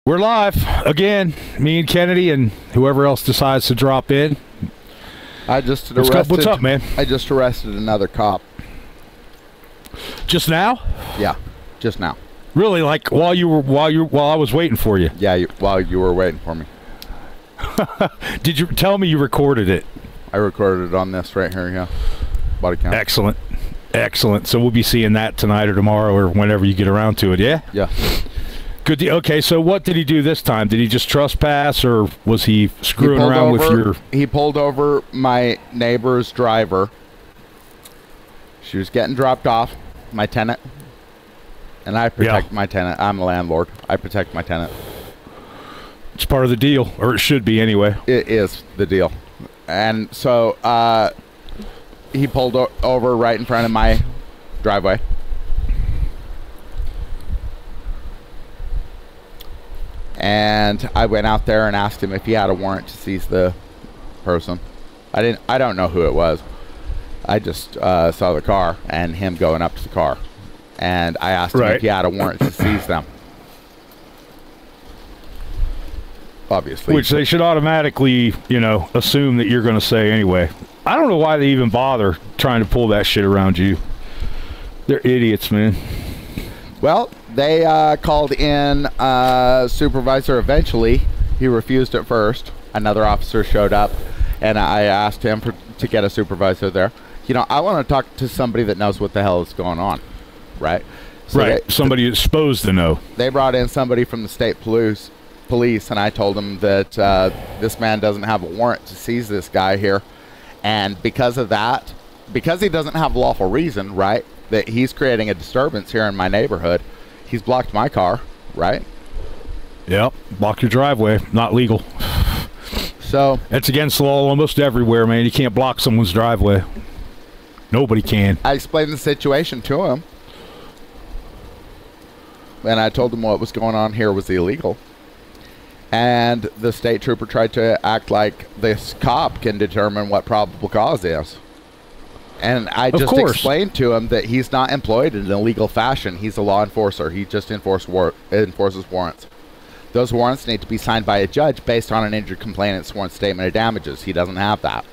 We're live again. Me and Kennedy and whoever else decides to drop in. What's up, man? I just arrested another cop. Just now? Yeah, just now. Really? Like while I was waiting for you? Yeah, while you were waiting for me. Did you tell me you recorded it? I recorded it on this right here. Yeah, body count. Excellent, excellent. So we'll be seeing that tonight or tomorrow or whenever you get around to it. Yeah. Yeah. Good. Okay, so what did he do this time? Did he just trespass, or was he screwing around with your... He pulled over my neighbor's driver. She was getting dropped off, my tenant. And I protect my tenant. I'm a landlord. I protect my tenant. It's part of the deal, or it should be anyway. It is the deal. And so he pulled over right in front of my driveway. And I went out there and asked him if he had a warrant to seize the person. I don't know who it was. I just saw the car and him going up to the car. And I asked him if he had a warrant to seize them. Obviously. Which they should automatically, assume that you're going to say anyway. I don't know why they even bother trying to pull that shit around you. They're idiots, man. Well, they called in a supervisor eventually. He refused at first. Another officer showed up, and I asked him to get a supervisor there. I want to talk to somebody that knows what the hell is going on, right? So right, somebody who's supposed to know. They brought in somebody from the state police, and I told them that this man doesn't have a warrant to seize this guy here. And because of that, because he doesn't have a lawful reason, right, that he's creating a disturbance here in my neighborhood, he's blocked my car, right? Yep, block your driveway, not legal. So it's against the law almost everywhere, man. You can't block someone's driveway. Nobody can. I explained the situation to him, and I told him what was going on here was illegal. And the state trooper tried to act like this cop can determine what probable cause is. And I just explained to him that he's not employed in an illegal fashion. He's a law enforcer. He just enforces warrants. Those warrants need to be signed by a judge based on an injured complainant's sworn statement of damages. He doesn't have that.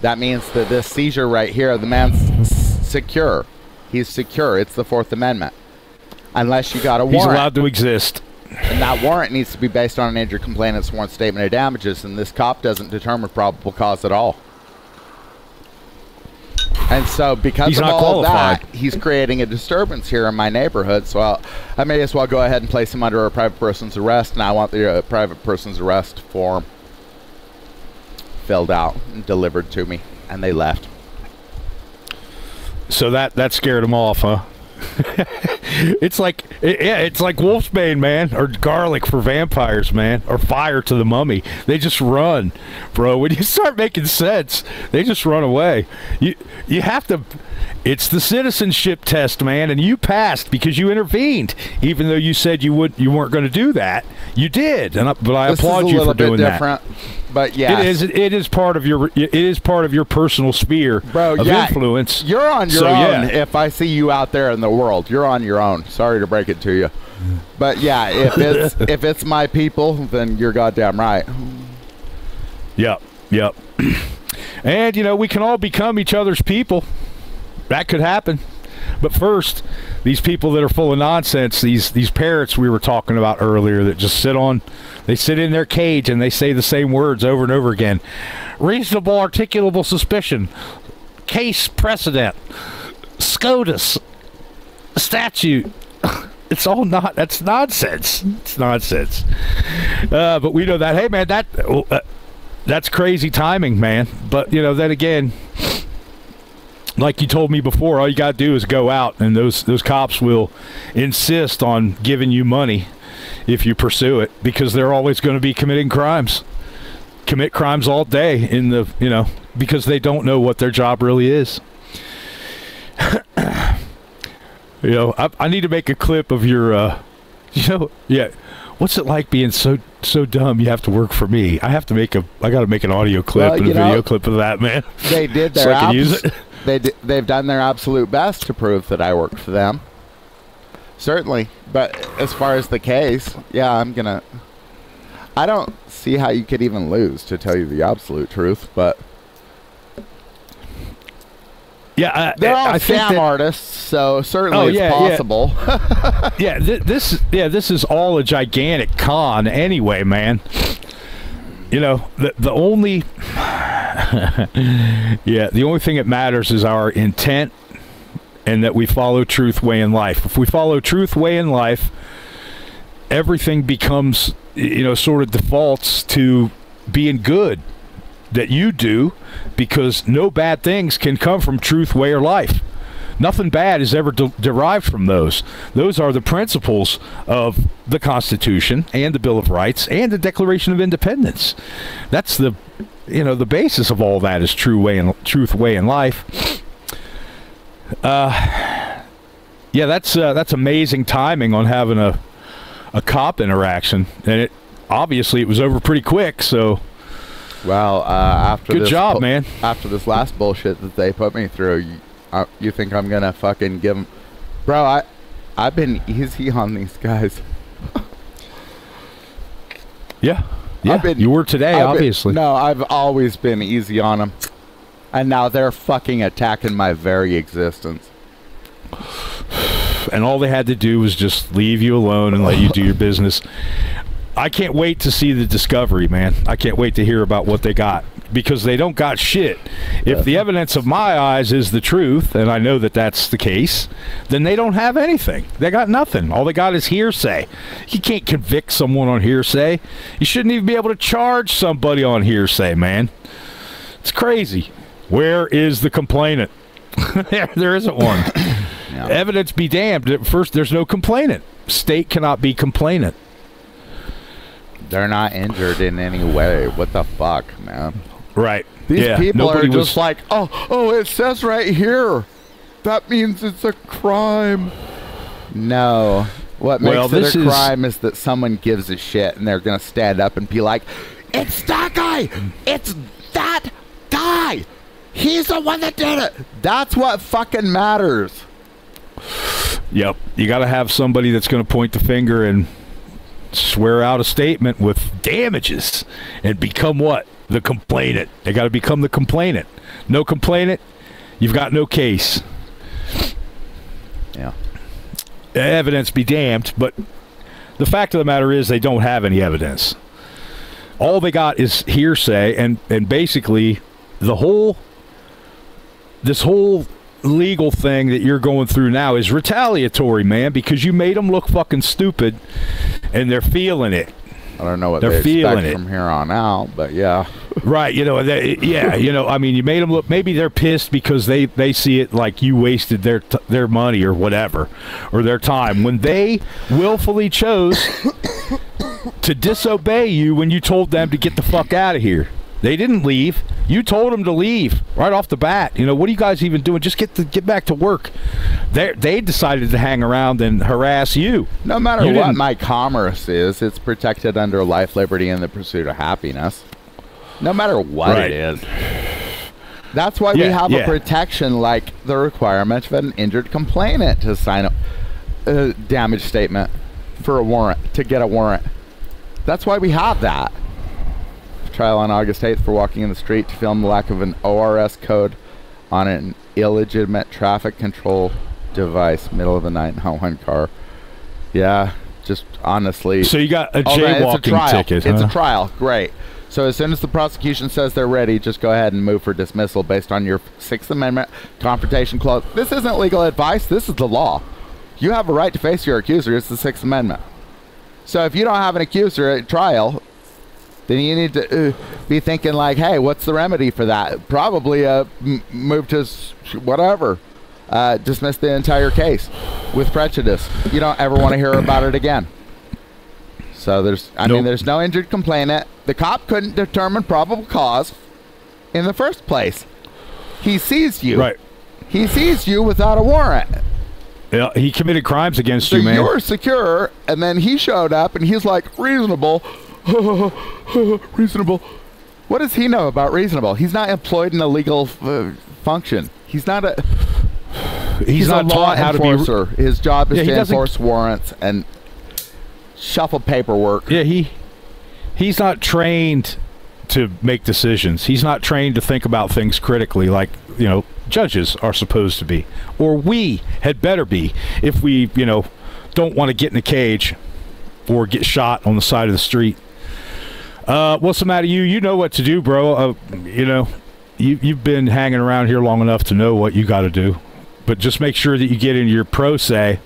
That means that this seizure right here, the man's secure. He's secure. It's the Fourth Amendment. Unless you got a warrant. He's allowed to exist. And that warrant needs to be based on an injured complainant's sworn statement of damages, and this cop doesn't determine probable cause at all. And so because of all that, he's creating a disturbance here in my neighborhood, so I may as well go ahead and place him under a private person's arrest, and I want the private person's arrest form filled out and delivered to me, and they left. So that scared him off, huh? It's like wolfsbane, man, or garlic for vampires, man, or fire to the mummy. They just run, bro. When you start making sense, they just run away. You have to. It's the citizenship test, man, and you passed because you intervened, even though you said you weren't going to do that. You did, but I applaud you for doing that. But yeah, it is part of your personal sphere of influence. You're on your own. Yeah. If I see you out there in the world, you're on your own. Sorry to break it to you, but yeah, if it's my people, then you're goddamn right. Yep. And we can all become each other's people. That could happen. But first, these people that are full of nonsense, these parrots we were talking about earlier that just sit in their cage and they say the same words over and over again. Reasonable articulable suspicion. Case precedent. SCOTUS. Statute. It's all that's nonsense. It's nonsense. But we know that, hey man, that's crazy timing, man. But then again, like you told me before, all you got to do is go out, and those cops will insist on giving you money if you pursue it, because they're always going to be committing crimes. Commit crimes all day because they don't know what their job really is. I need to make a clip of your what's it like being so dumb you have to work for me? I got to make an audio clip and a video clip of that, man. They did their so I can use it. They've done their absolute best to prove that I worked for them. Certainly. But as far as the case, yeah, I don't see how you could even lose, to tell you the absolute truth, but yeah, they're all scam artists, so certainly it's possible. Yeah, this is all a gigantic con anyway, man. You know, the only the only thing that matters is our intent, and that we follow truth, way, and life. If we follow truth, way, and life, everything becomes, you know, sort of defaults to being good that you do, because no bad things can come from truth, way, or life. Nothing bad is ever derived from those. Those are the principles of the Constitution and the Bill of Rights and the Declaration of Independence. That's the, you know, the basis of all that is truth, way, and life. Yeah, that's amazing timing on having a cop interaction, and it obviously it was over pretty quick. So, well, after good job, man. After this last bullshit that they put me through, you think I'm gonna fucking give them, bro? I've been easy on these guys. Yeah, you were today, obviously. No, I've always been easy on them, and now they're fucking attacking my very existence. And all they had to do was just leave you alone and let you do your business. I can't wait to see the discovery, man. I can't wait to hear about what they got, because they don't got shit. If the evidence of my eyes is the truth, and I know that that's the case, then they don't have anything. They got nothing. All they got is hearsay. You can't convict someone on hearsay. You shouldn't even be able to charge somebody on hearsay, man. It's crazy. Where is the complainant? There isn't one. Yeah. Evidence be damned. First, there's no complainant. State cannot be complainant. They're not injured in any way. What the fuck, man? Right. These people are just like, oh, it says right here. That means it's a crime. No. What makes it a crime is that someone gives a shit, and they're going to stand up and be like, it's that guy. It's that guy. He's the one that did it. That's what fucking matters. Yep. You got to have somebody that's going to point the finger and swear out a statement with damages and become what? The complainant. They got to become the complainant. No complainant, you've got no case. Yeah. Evidence be damned, but the fact of the matter is they don't have any evidence. All they got is hearsay, and basically this whole legal thing that you're going through now is retaliatory, man, because you made them look fucking stupid, and they're feeling it. I don't know what they're expect from here on out, but yeah. Right, you know, you know, I mean, you made them look, maybe they're pissed because they see it like you wasted their money or whatever, or their time, when they willfully chose to disobey you when you told them to get the fuck out of here. They didn't leave. You told them to leave right off the bat. You know, what are you guys even doing? Just get back to work. They decided to hang around and harass you. No matter what my commerce is, it's protected under life, liberty, and the pursuit of happiness. No matter what it is. That's why we have a protection like the requirement of an injured complainant to sign a damage statement for a warrant, to get a warrant. That's why we have that. Trial on August 8th for walking in the street to film the lack of an ORS code on an illegitimate traffic control device, middle of the night in a car. Yeah, just honestly. So you got a jaywalking ticket, huh? It's a trial. Great. So as soon as the prosecution says they're ready, just go ahead and move for dismissal based on your Sixth Amendment confrontation clause. This isn't legal advice. This is the law. You have a right to face your accuser. It's the Sixth Amendment. So if you don't have an accuser at trial, then you need to be thinking like, hey, what's the remedy for that? Probably move to whatever. Dismiss the entire case with prejudice. You don't ever want to hear about it again. So there's no injured complainant. The cop couldn't determine probable cause in the first place. He seized you. Right. He seized you without a warrant. Yeah, he committed crimes against you, man. You were secure, and then he showed up, and he's like, reasonable. Reasonable. What does he know about reasonable? He's not employed in a legal function. He's not a... He's not a law taught how enforcer. to be. His job is Yeah, he to doesn't- enforce warrants and shuffle paperwork. Yeah, he's not trained to make decisions. He's not trained to think about things critically like, judges are supposed to be. Or we had better be if we, don't want to get in a cage or get shot on the side of the street. What's the matter, you? You know what to do, bro. You've been hanging around here long enough to know what you got to do. But just make sure that you get into your pro se.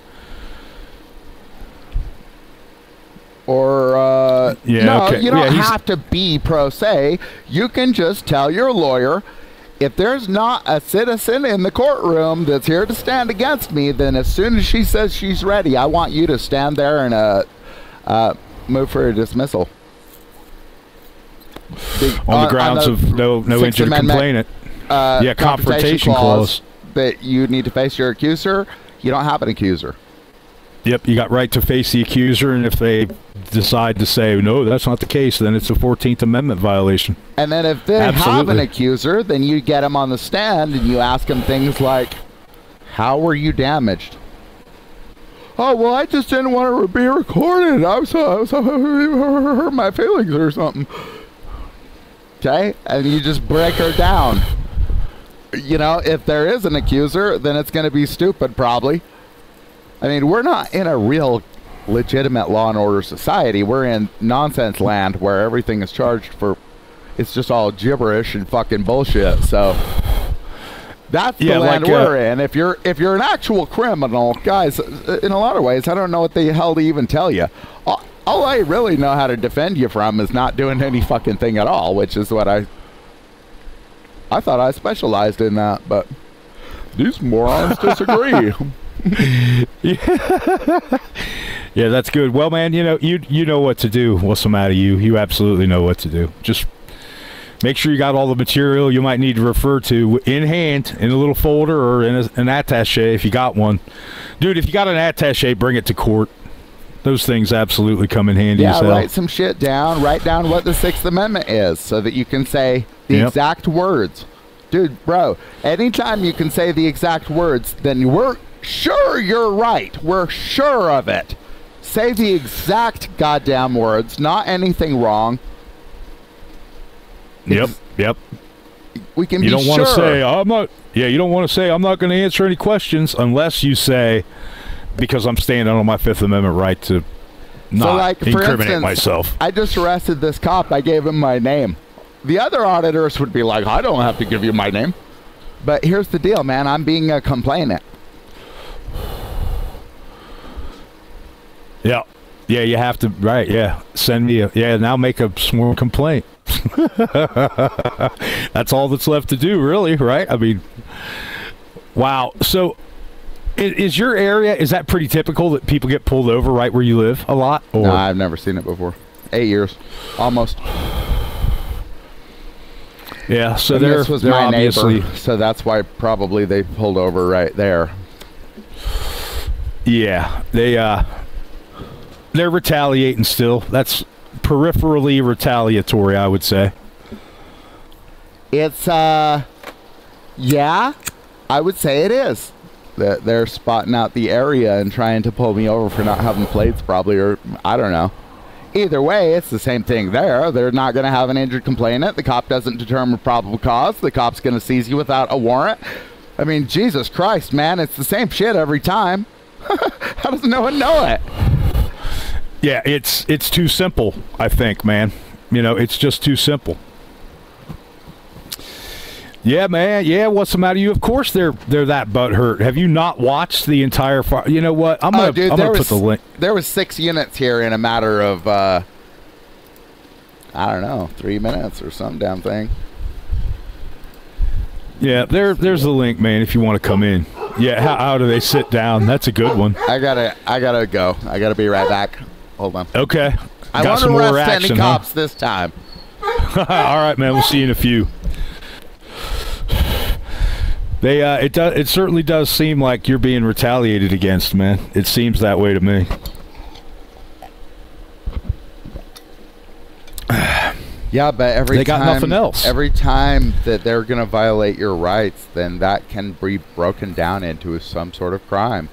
Or, you don't have to be pro se. You can just tell your lawyer, if there's not a citizen in the courtroom that's here to stand against me, then as soon as she says she's ready, I want you to stand there and move for a dismissal. On the grounds of no injured complainant. Confrontation clause. That you need to face your accuser. You don't have an accuser. Yep, you got right to face the accuser, and if they decide to say, no, that's not the case, then it's a 14th Amendment violation. And then if they have an accuser, then you get them on the stand, and you ask them things like, how were you damaged? Oh, well, I just didn't want to be recorded. I was hurt my feelings or something. Okay? And you just break her down. If there is an accuser, then it's going to be stupid, probably. I mean, we're not in a real legitimate law and order society. We're in nonsense land where everything is charged for. It's just all gibberish and fucking bullshit. So that's the land we're in. If you're an actual criminal, guys, in a lot of ways, I don't know what the hell to even tell you. All I really know how to defend you from is not doing any fucking thing at all, which is what I thought I specialized in that, but these morons disagree. Yeah, that's good. Well, man, you know what to do. What's the matter, you? You absolutely know what to do. Just make sure you got all the material you might need to refer to in hand, in a little folder, or in an attaché if you got one. Dude, if you got an attaché, bring it to court. Those things absolutely come in handy. Yeah, write some shit down. Write down what the Sixth Amendment is so that you can say the exact words. Dude, bro, anytime you can say the exact words, then we're sure you're right. We're sure of it. Say the exact goddamn words, not anything wrong. Yep. We can you be don't sure. Want to say, I'm not. Yeah, you don't want to say, I'm not going to answer any questions unless you say, because I'm standing on my Fifth Amendment right to not incriminate myself. I just arrested this cop. I gave him my name. The other auditors would be like, I don't have to give you my name. But here's the deal, man. I'm being a complainant. Yeah. Yeah, you have to, right, yeah. Send me now make a sworn complaint. That's all that's left to do, really, right? I mean, wow. So, is your area, is that pretty typical that people get pulled over right where you live a lot? Or? No, I've never seen it before. 8 years. Almost. Yeah, so this was my obviously neighbor, so that's why probably they pulled over right there. Yeah, they're retaliating still. That's peripherally retaliatory, I would say. It's yeah, I would say it is. That they're spotting out the area and trying to pull me over for not having plates, probably, or I don't know. Either way, it's the same thing there. They're not going to have an injured complainant. The cop doesn't determine probable cause. The cop's going to seize you without a warrant. I mean, Jesus Christ, man, it's the same shit every time. How does no one know it? Yeah, it's too simple, I think, man. It's just too simple. Yeah, man. Yeah, what's the matter? You, of course, they're that butthurt. Have you not watched the entire? You know what? I'm gonna put the link. There was 6 units here in a matter of I don't know, 3 minutes or some damn thing. Yeah, there's the link, man. If you want to come in. Yeah, how do they sit down? That's a good one. I gotta go. I gotta be right back. Hold on. Okay. I want to arrest any cops this time. All right, man. We'll see you in a few. It certainly does seem like you're being retaliated against, man. It seems that way to me. Yeah, but they got nothing else. Every time that they're going to violate your rights, then that can be broken down into some sort of crime.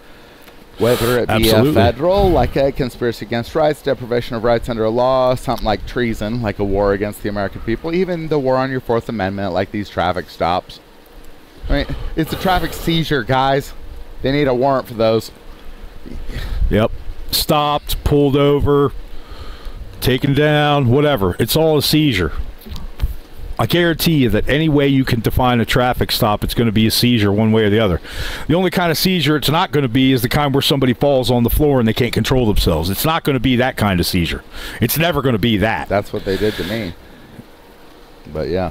Whether it be a federal, like a conspiracy against rights, deprivation of rights under a law, something like treason, like a war against the American people, even the war on your Fourth Amendment, like these traffic stops. I mean, it's a traffic seizure, guys. They need a warrant for those. Yep. Stopped, pulled over, taken down, whatever. It's all a seizure. I guarantee you that any way you can define a traffic stop, it's going to be a seizure one way or the other. The only kind of seizure it's not going to be is the kind where somebody falls on the floor and they can't control themselves. It's not going to be that kind of seizure. It's never going to be that. That's what they did to me. But yeah.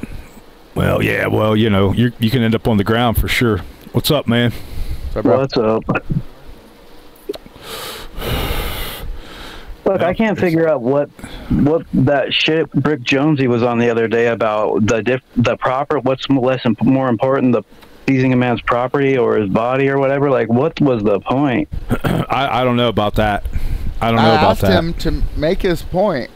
Well, yeah, well, you know, you can end up on the ground for sure. What's up, man? What's up, bro? What's up? Look, I can't figure out what that shit Brick Jonesy was on the other day about the proper. What's more important, the seizing a man's property or his body or whatever? Like, what was the point? I don't know about that. I don't know about that. I asked him to make his point,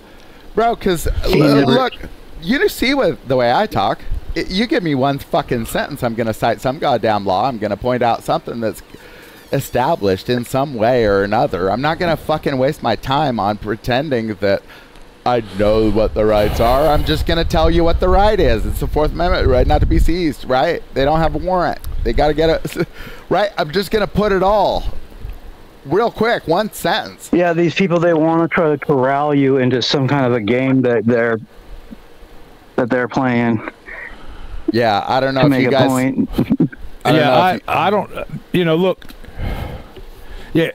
bro. Because look, you see what the way I talk. You give me one fucking sentence, I'm gonna cite some goddamn law. I'm gonna point out something that's established in some way or another. I'm not gonna fucking waste my time on pretending that I know what the rights are. I'm just gonna tell you what the right is. It's the Fourth Amendment right not to be seized, right? They don't have a warrant. They gotta get it right. I'm just gonna put it all real quick, one sentence. Yeah, these people, they want to try to corral you into some kind of a game that they're playing. Yeah, I don't know if you guys point. I don't, you know, look. Yeah.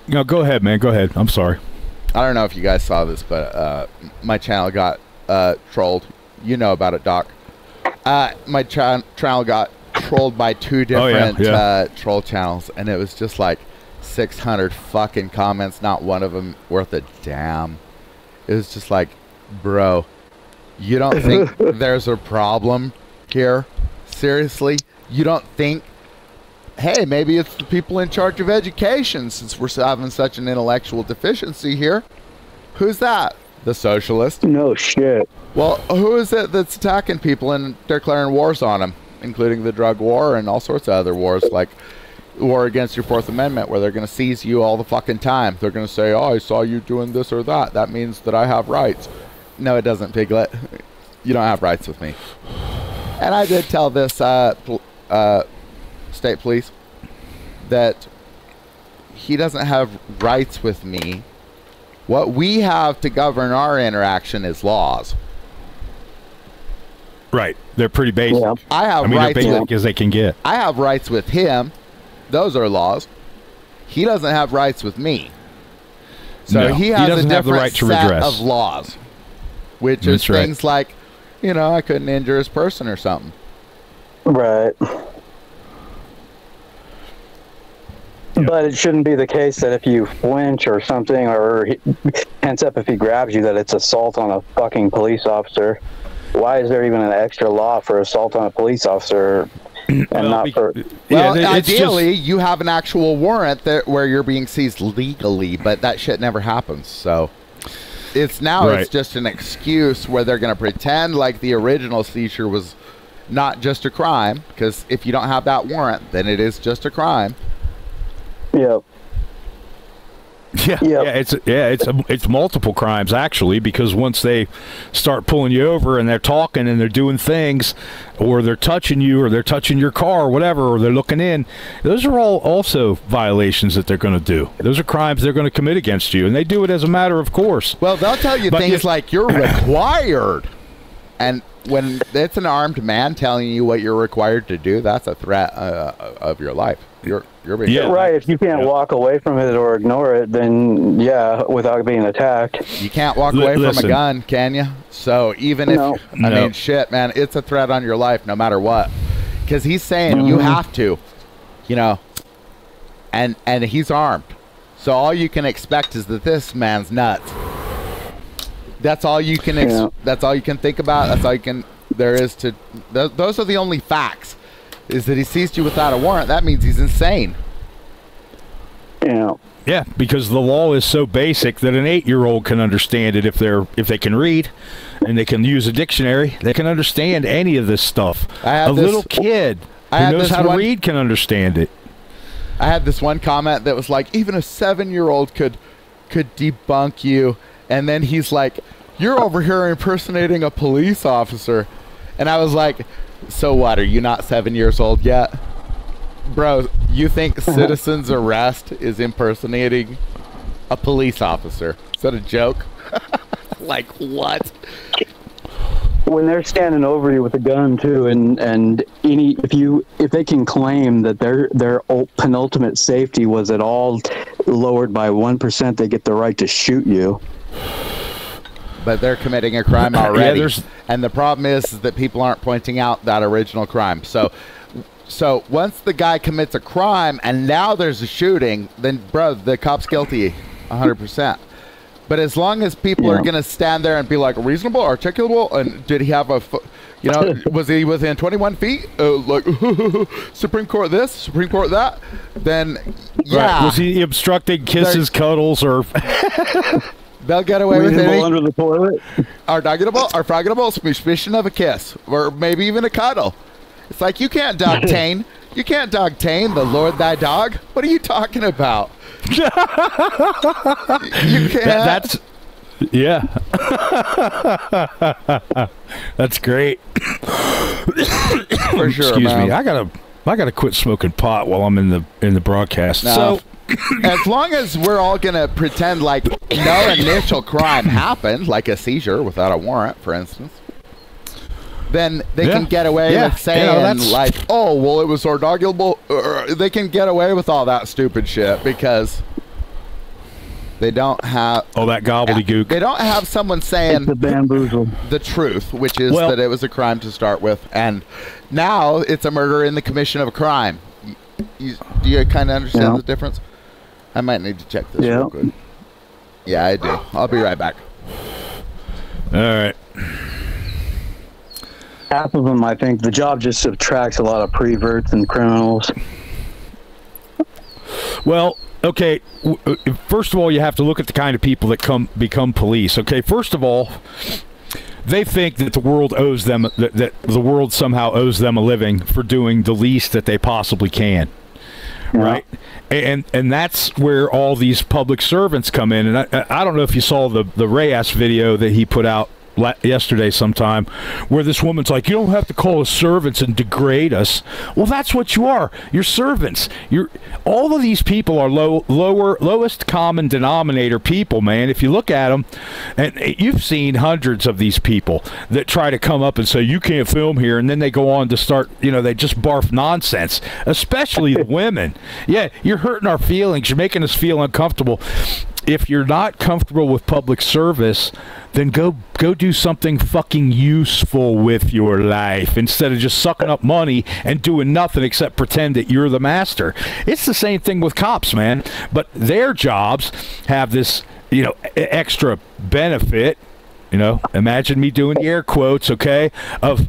No, go ahead, man. Go ahead. I'm sorry. I don't know if you guys saw this, but my channel got trolled. You know about it, Doc. My channel got trolled by two different troll channels, and it was just like 600 fucking comments, not one of them worth a damn. It was just like, bro, you don't think there's a problem here? Seriously? You don't think, hey, maybe it's the people in charge of education, since we're having such an intellectual deficiency here? Who's that? The socialist? No shit. Well, who is it that's attacking people and declaring wars on them, including the drug war and all sorts of other wars, like war against your Fourth Amendment, where they're going to seize you all the fucking time. They're going to say, oh, I saw you doing this or that. That means that I have rights. No, it doesn't, Piglet. You don't have rights with me. And I did tell this state police that he doesn't have rights with me. What we have to govern our interaction is laws. Right. They're pretty basic. Yeah. I have they're rights basic as they can get. I have rights with him. Those are laws. He doesn't have rights with me. So No, he has doesn't a have the different right to set redress. of laws, which That's is right. things like, you know, I couldn't injure his person or something. Right. But it shouldn't be the case that if you flinch or something, or hands up if he grabs you, that it's assault on a fucking police officer. Why is there even an extra law for assault on a police officer and not for... Well, it's ideally, you have an actual warrant where you're being seized legally, but that shit never happens. So it's now Right. it's just an excuse where they're going to pretend like the original seizure was not just a crime, because if you don't have that warrant, then it is just a crime. Yep. It's multiple crimes actually, because once they start pulling you over and they're talking and they're doing things, or they're touching you, or they're touching your car or whatever, or they're looking in, those are all also violations that they're going to do. Those are crimes they're going to commit against you, and they do it as a matter of course. Well, they'll tell you things like you're required, and when it's an armed man telling you what you're required to do, that's a threat of your life. You're being Right, if you can't walk away from it or ignore it, then yeah, without being attacked. You can't walk away from a gun, can you? So even if, I mean, shit, man, it's a threat on your life no matter what. Because he's saying you have to, you know, and he's armed. So all you can expect is that this man's nuts. That's all you can, that's all you can think about. That's all you can, there is to, those are the only facts. Is that he seized you without a warrant. That means he's insane. Yeah. Yeah, because the law is so basic that an 8-year-old can understand it if they can read and they can use a dictionary. They can understand any of this stuff. A little kid who knows how to read can understand it. I had this one comment that was like, even a 7-year-old could debunk you, and then he's like, "You're over here impersonating a police officer," and I was like, "So what? Are you not 7 years old yet?" Bro, you think citizen's arrest is impersonating a police officer? Is that a joke? Like, what? When they're standing over you with a gun too, and if they can claim that their penultimate safety was at all lowered by 1%, they get the right to shoot you. But they're committing a crime already. Yeah, and the problem is that people aren't pointing out that original crime. So once the guy commits a crime and now there's a shooting, then, bro, the cop's guilty 100%. But as long as people are going to stand there and be like, reasonable, articulable, and did he have was he within 21 feet? Like, Supreme Court this, Supreme Court that? Then, yeah. Right. Was he obstructing kisses, cuddles, or... They'll get away with it. Under the toilet? Arguable suspicion of a kiss, or maybe even a cuddle. It's like, you can't dog tame. You can't dog tame the Lord thy dog. What are you talking about? You can't. Yeah. That's great. For sure. Excuse man. me. I gotta quit smoking pot while I'm in the broadcast. No. So as long as we're all gonna pretend like no initial crime happened, like a seizure without a warrant, for instance, then they can get away with saying, like, oh, well, it was arguable. They can get away with all that stupid shit because they don't have... Oh, that gobbledygook. They don't have someone saying the bamboozle. The truth, which is that it was a crime to start with. And now it's a murder in the commission of a crime. Do you kind of understand the difference? I might need to check this real quick. Yeah, I do. I'll be right back. All right. Half of them, I think, the job just subtracts a lot of preverts and criminals. Well, okay, first of all, you have to look at the kind of people that become police. Okay, first of all, they think that the world owes them, that the world somehow owes them a living for doing the least that they possibly can. Right? And that's where all these public servants come in. And I don't know if you saw the Reyes video that he put out yesterday sometime, where this woman's like, you don't have to call us servants and degrade us. Well, that's what you are. You're servants. All of these people are lowest common denominator people, man. If you look at them, and you've seen hundreds of these people that try to come up and say, you can't film here, and then they go on to start, they just barf nonsense, especially the women. Yeah, you're hurting our feelings. You're making us feel uncomfortable. If you're not comfortable with public service, then go do something fucking useful with your life instead of just sucking up money and doing nothing except pretend that you're the master. It's the same thing with cops, man. But their jobs have this, extra benefit. Imagine me doing the air quotes, okay, of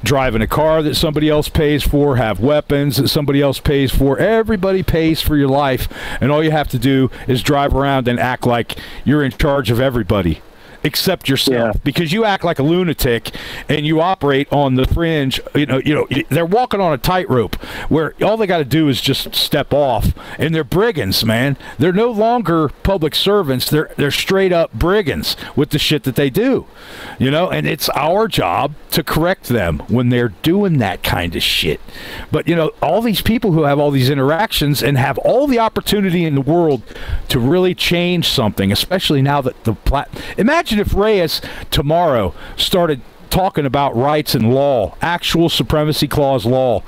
driving a car that somebody else pays for, have weapons that somebody else pays for. Everybody pays for your life, and all you have to do is drive around and act like you're in charge of everybody except yourself, because you act like a lunatic and you operate on the fringe. They're walking on a tightrope where all they got to do is just step off, and they're brigands, man. They're no longer public servants. They're straight up brigands with the shit that they do, and it's our job to correct them when they're doing that kind of shit. But all these people who have all these interactions and have all the opportunity in the world to really change something, especially now that imagine if Reyes tomorrow started talking about rights and law, actual supremacy clause law.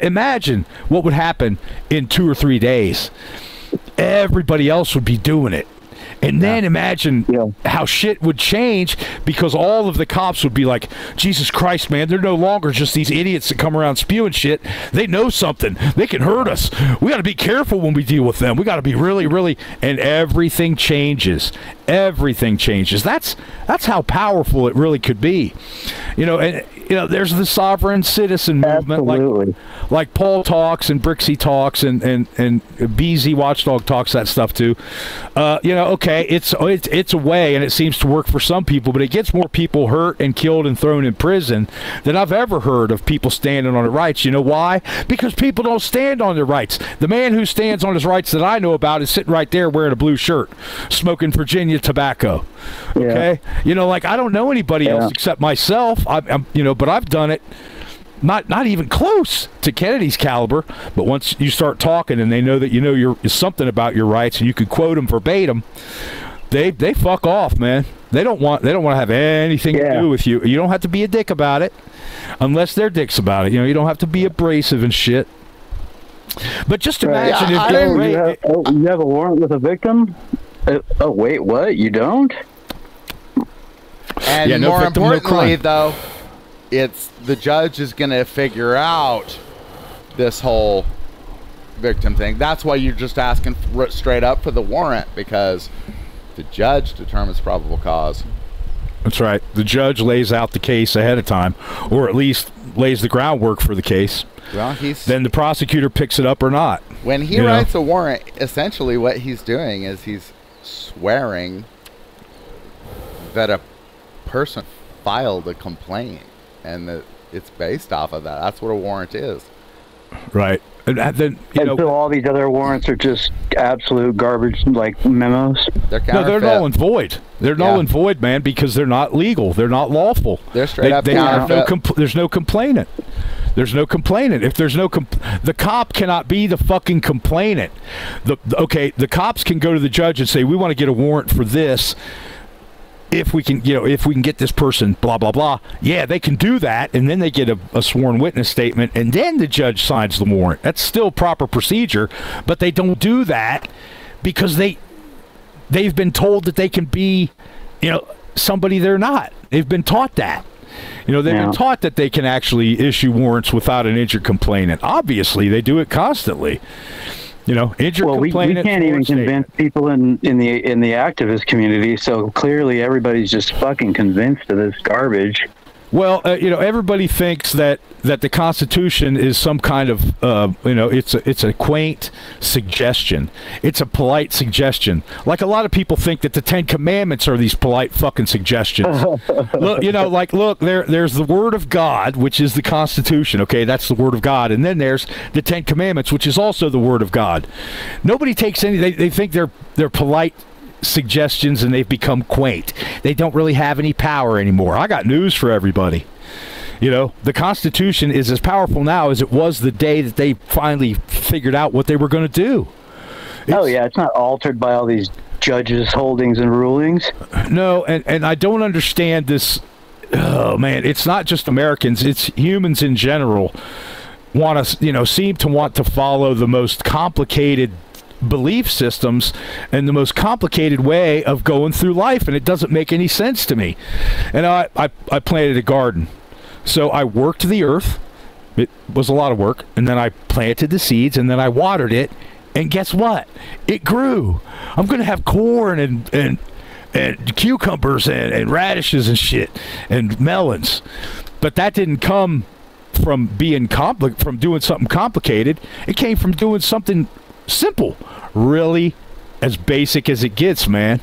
Imagine what would happen in 2 or 3 days. Everybody else would be doing it. And then imagine how shit would change, because all of the cops would be like, Jesus Christ, man, they're no longer just these idiots that come around spewing shit. They know something. They can hurt us. We got to be careful when we deal with them. We got to be really, really, and everything changes. Everything changes. That's how powerful it really could be. And there's the sovereign citizen movement, Absolutely. like Paul talks and Brixie talks and BZ Watchdog talks that stuff too. Okay, it's a way, and it seems to work for some people, but it gets more people hurt and killed and thrown in prison than I've ever heard of people standing on their rights. You know why? Because people don't stand on their rights. The man who stands on his rights that I know about is sitting right there wearing a blue shirt, smoking Virginia tobacco. Yeah. Okay, I don't know anybody else except myself. But I've done it. Not even close to Kennedy's caliber. But once you start talking and they know that you're something about your rights and you could quote them verbatim, they fuck off, man. They don't want to have anything to do with you. You don't have to be a dick about it, unless they're dicks about it. You don't have to be abrasive and shit. But just imagine you have a warrant with a victim. Oh wait, what? You don't? And more importantly, though, it's the judge is going to figure out this whole victim thing. That's why you're just asking straight up for the warrant, because the judge determines probable cause. That's right. The judge lays out the case ahead of time, or at least lays the groundwork for the case. Well, then the prosecutor picks it up or not. When he writes a warrant, essentially what he's doing is he's swearing that a person filed a complaint and that it's based off of that. That's what a warrant is. Right. And then so all these other warrants are just absolute garbage, like memos. They're null and void. They're null and void, man, because they're not legal. They're not lawful. They're straight up counterfeit. There's no complainant. There's no complainant. If there's the cop cannot be the fucking complainant. The cops can go to the judge and say, we want to get a warrant for this. If we can get this person, blah, blah, blah. Yeah, they can do that, and then they get a sworn witness statement, and then the judge signs the warrant. That's still proper procedure, but they don't do that because they've been told that they can be, somebody they're not. They've been taught that. They've been taught that they can actually issue warrants without an injured complainant. Obviously, they do it constantly. We can't even convince people in the activist community, so clearly everybody's just fucking convinced of this garbage. Well, everybody thinks that the Constitution is some kind of, it's a quaint suggestion. It's a polite suggestion. Like a lot of people think that the Ten Commandments are these polite fucking suggestions. Look, there's the Word of God, which is the Constitution. Okay, that's the Word of God, and then there's the Ten Commandments, which is also the Word of God. Nobody takes any. They think they're polite suggestions and they've become quaint. They don't really have any power anymore. I got news for everybody. The Constitution is as powerful now as it was the day that they finally figured out what they were going to do. It's not altered by all these judges' holdings and rulings. No, and I don't understand this. Oh man, it's not just Americans, it's humans in general seem to want to follow the most complicated belief systems and the most complicated way of going through life, and it doesn't make any sense to me. And I planted a garden, so I worked the earth. It was a lot of work, and then I planted the seeds, and then I watered it, and guess what? It grew. I'm gonna have corn and cucumbers and radishes and shit and melons, but that didn't come from being from doing something complicated. It came from doing something simple, really, as basic as it gets, man.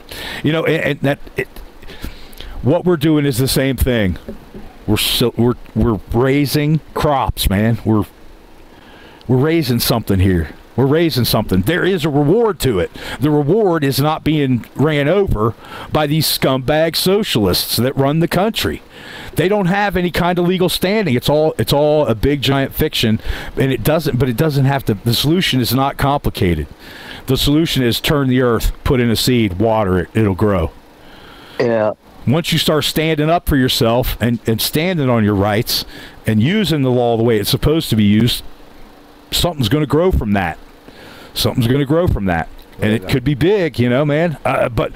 What we're doing is the same thing. We're raising crops, man. We're raising something here. We're raising something. There is a reward to it. The reward is not being ran over by these scumbag socialists that run the country. They don't have any kind of legal standing. It's all a big giant fiction, and it doesn't have to. The solution is not complicated. The solution is turn the earth, put in a seed, water it, it'll grow. Yeah. Once you start standing up for yourself and standing on your rights and using the law the way it's supposed to be used, something's going to grow from that. Something's going to grow from that. And it could be big, man. But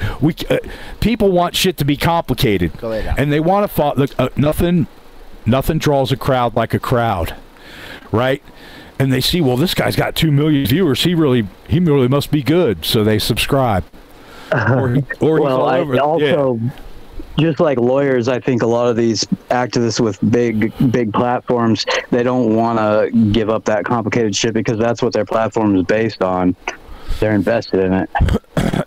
people want shit to be complicated, and they want to follow. Look, nothing draws a crowd like a crowd, right? And they see, well, this guy's got 2 million viewers. He really must be good, so they subscribe. Or he's all over. just like lawyers, I think a lot of these activists with big platforms, they don't want to give up that complicated shit because that's what their platform is based on. They're invested in it.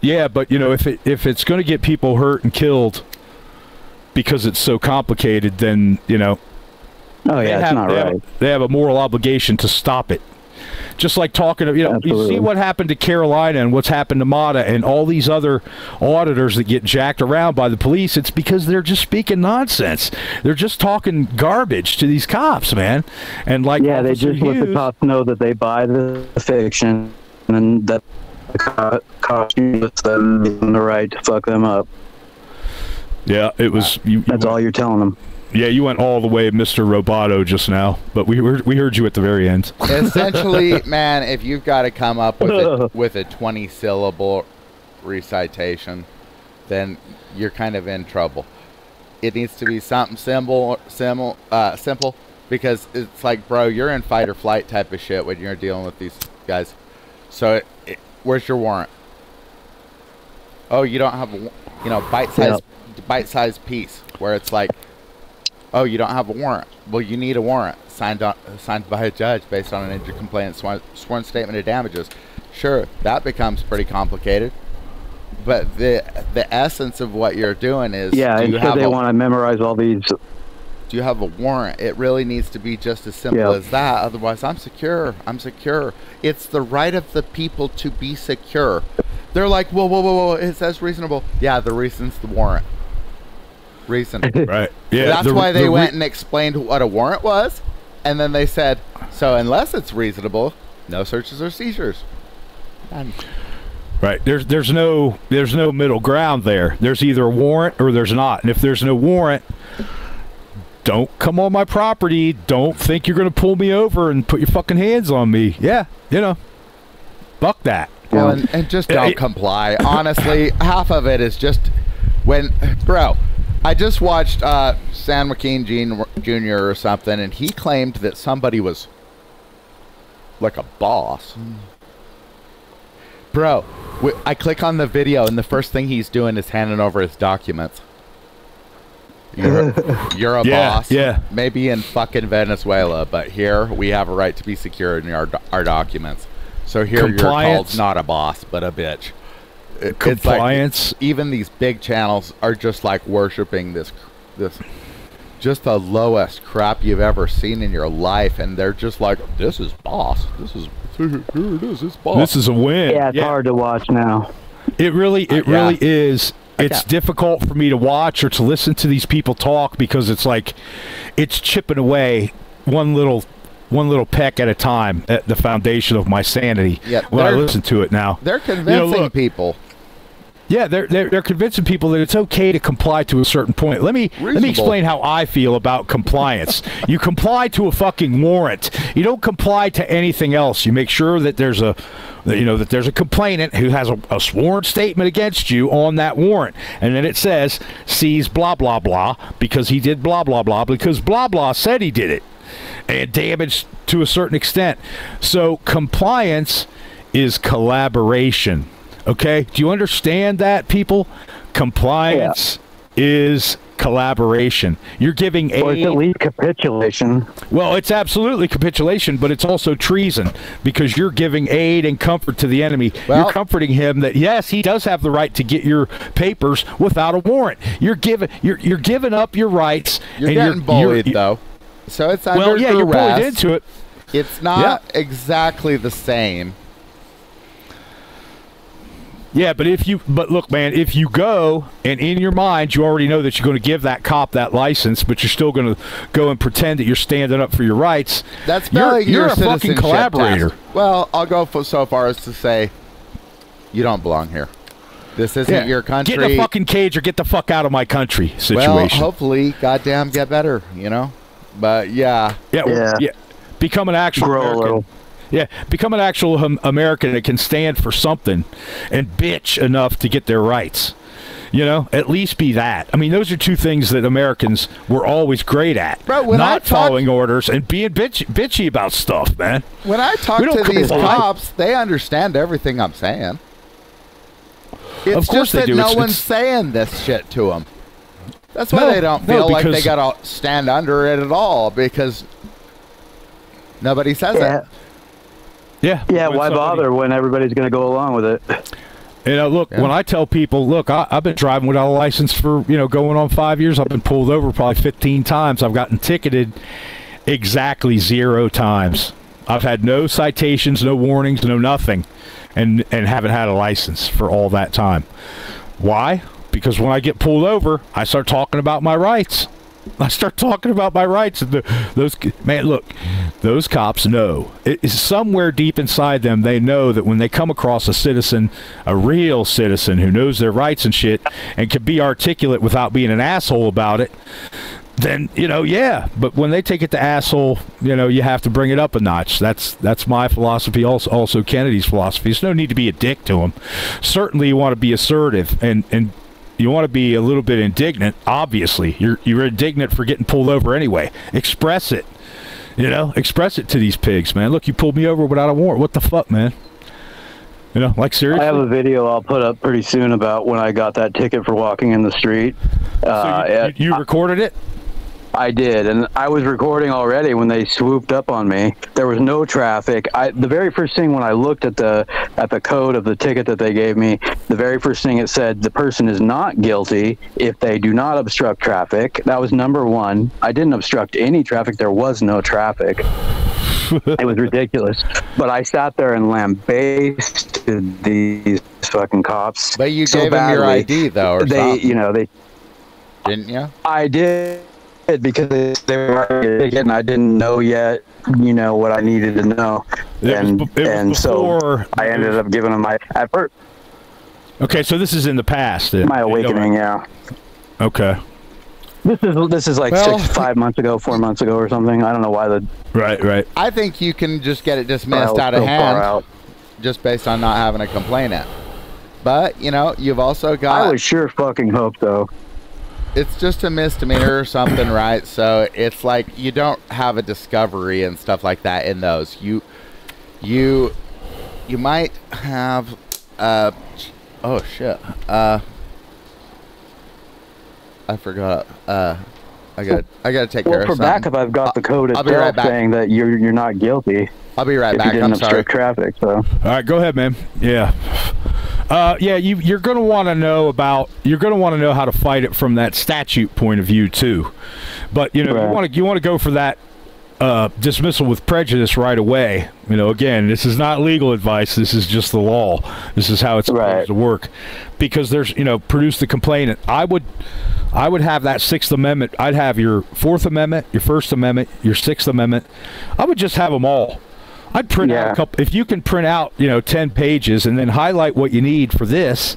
Yeah, but you know, if it's going to get people hurt and killed because it's so complicated, then you know. Oh yeah, it's not right. They have a moral obligation to stop it. Just like talking, you know, Absolutely. You see what happened to Carolina and what's happened to Mata and all these other auditors that get jacked around by the police. It's because they're just speaking nonsense. They're just talking garbage to these cops, man. And like, yeah, they Officer just let the Hughes- cops know that they buy the fiction, and that the cops use them, give them the right to fuck them up. Yeah, it was. That's all you're telling them. Yeah, you went all the way, Mr. Roboto, just now, but we heard you at the very end. Essentially, man, if you've got to come up with a 20-syllable recitation, then you're kind of in trouble. It needs to be something simple, because it's like, bro, you're in fight or flight type of shit when you're dealing with these guys. So, where's your warrant? Oh, you don't have a, bite-sized piece where it's like, oh, you don't have a warrant. Well, you need a warrant signed by a judge based on an injury complaint, sworn statement of damages. Sure, that becomes pretty complicated. But the essence of what you're doing is, instead they want to memorize all these. Do you have a warrant? It really needs to be just as simple as that. Otherwise, I'm secure. I'm secure. It's the right of the people to be secure. They're like, whoa, it says reasonable. Yeah, the reason's the warrant. Reason. Right. Yeah. That's why they went and explained what a warrant was, and then they said, so unless it's reasonable, no searches or seizures. Right. There's no middle ground there. There's either a warrant or there's not. And if there's no warrant, don't come on my property. Don't think you're going to pull me over and put your fucking hands on me. Yeah. You know. Fuck that. Well, and just don't comply. Honestly, half of it is just bro, I just watched San Joaquin Jr. or something, and he claimed that somebody was like a boss. Bro, I click on the video, and the first thing he's doing is handing over his documents. You're a boss. Yeah. Maybe in fucking Venezuela, but here we have a right to be secure in our documents. So here you're called not a boss, but a bitch. Compliance. It's like, even these big channels are just like worshiping this just the lowest crap you've ever seen in your life, and they're just like, this is boss. This is here it is. It's boss. This is a win. Yeah, it's hard to watch now. It really is. It's difficult for me to watch or to listen to these people talk because it's like it's chipping away one little peck at a time at the foundation of my sanity. Yeah, when I listen to it now, they're convincing people. Yeah, they're convincing people that it's okay to comply to a certain point. Let me explain how I feel about compliance. You comply to a fucking warrant. You don't comply to anything else. You make sure that there's a complainant who has a sworn statement against you on that warrant, and then it says seize blah blah blah because he did blah blah blah because blah blah said he did it, and damage to a certain extent. So compliance is collaboration. Okay, do you understand that, people? Compliance is collaboration. You're giving aid. Or it's at least capitulation. Well, it's absolutely capitulation, but it's also treason because you're giving aid and comfort to the enemy. You're comforting him that yes, he does have the right to get your papers without a warrant. You're giving up your rights. You're getting bullied though, so it's under duress. You're bullied into it. It's not exactly the same. Yeah, but look, man, if you go and in your mind you already know that you're going to give that cop that license, but you're still going to go and pretend that you're standing up for your rights. That's you're a fucking collaborator. Test. Well, I'll go so far as to say you don't belong here. This isn't your country. Get in a fucking cage or get the fuck out of my country situation. Well, hopefully, goddamn, get better, you know? But yeah. Become an actual American. Yeah, become an actual American that can stand for something and bitch enough to get their rights. You know, at least be that. I mean, those are two things that Americans were always great at. Bro, not following orders and being bitchy about stuff, man. When I talk to these cops, they understand everything I'm saying. It's of course just that they do. No one's saying this shit to them. That's why they don't feel like they got to stand under it at all, because nobody says it. Yeah. Yeah, why bother when everybody's going to go along with it? You know, look, when I tell people, look, I've been driving without a license for, going on 5 years. I've been pulled over probably 15 times. I've gotten ticketed exactly 0 times. I've had no citations, no warnings, no nothing, and haven't had a license for all that time. Why? Because when I get pulled over, I start talking about my rights. And those cops know. It is somewhere deep inside them. They know that when they come across a citizen, a real citizen who knows their rights and shit, and can be articulate without being an asshole about it, then yeah. But when they take it to asshole, you have to bring it up a notch. That's my philosophy. Also Kennedy's philosophy. There's no need to be a dick to them. Certainly, you want to be assertive and you want to be a little bit indignant. Obviously, you're indignant for getting pulled over anyway. Express it. Express it to these pigs, man. Look, you pulled me over without a warrant. What the fuck, man? Seriously. I have a video I'll put up pretty soon about when I got that ticket for walking in the street. So you recorded it? I did, and I was recording already when they swooped up on me. There was no traffic. The very first thing when I looked at the code of the ticket that they gave me, the very first thing it said, the person is not guilty if they do not obstruct traffic. That was number one. I didn't obstruct any traffic. There was no traffic. It was ridiculous. But I sat there and lambasted these fucking cops. But you so gave them your ID, though, or they, something. They didn't you? I did. Because they were ticket and I didn't know yet, what I needed to know, so I ended up giving them my effort. Okay, so this is in the past. My awakening, yeah. Okay. This is like 5 months ago, 4 months ago, or something. I don't know why the. Right. I think you can just get it dismissed out of hand, just based on not having a complainant. But you've also got. I would sure fucking hope so. It's just a misdemeanor or something, right? So it's like you don't have a discovery and stuff like that in those. You might have oh shit. I forgot. I gotta take care of something. For backup, I've got the code itself saying that you're not guilty. I'll be right back. You didn't obstruct traffic. So. All right, go ahead, man. Yeah. You're going to want to know how to fight it from that statute point of view too. But you want to go for that dismissal with prejudice right away. Again, this is not legal advice. This is just the law. This is how it's supposed to work. Because there's produce the complainant. I would have that Sixth Amendment. I'd have your Fourth Amendment, your First Amendment, your Sixth Amendment. I would just have them all. I'd print out a couple. If you can print out, 10 pages and then highlight what you need for this,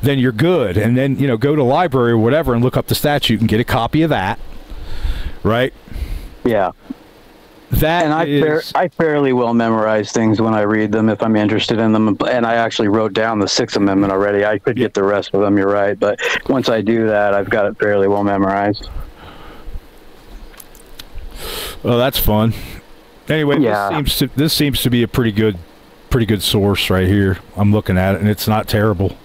then you're good. And then, go to the library or whatever and look up the statute and get a copy of that. Right? Yeah. I fairly well memorize things when I read them if I'm interested in them. And I actually wrote down the Sixth Amendment already. I could get the rest of them, you're right. But once I do that, I've got it fairly well memorized. Well, that's fun. Anyway, this seems to be a pretty good source right here. I'm looking at it, and it's not terrible.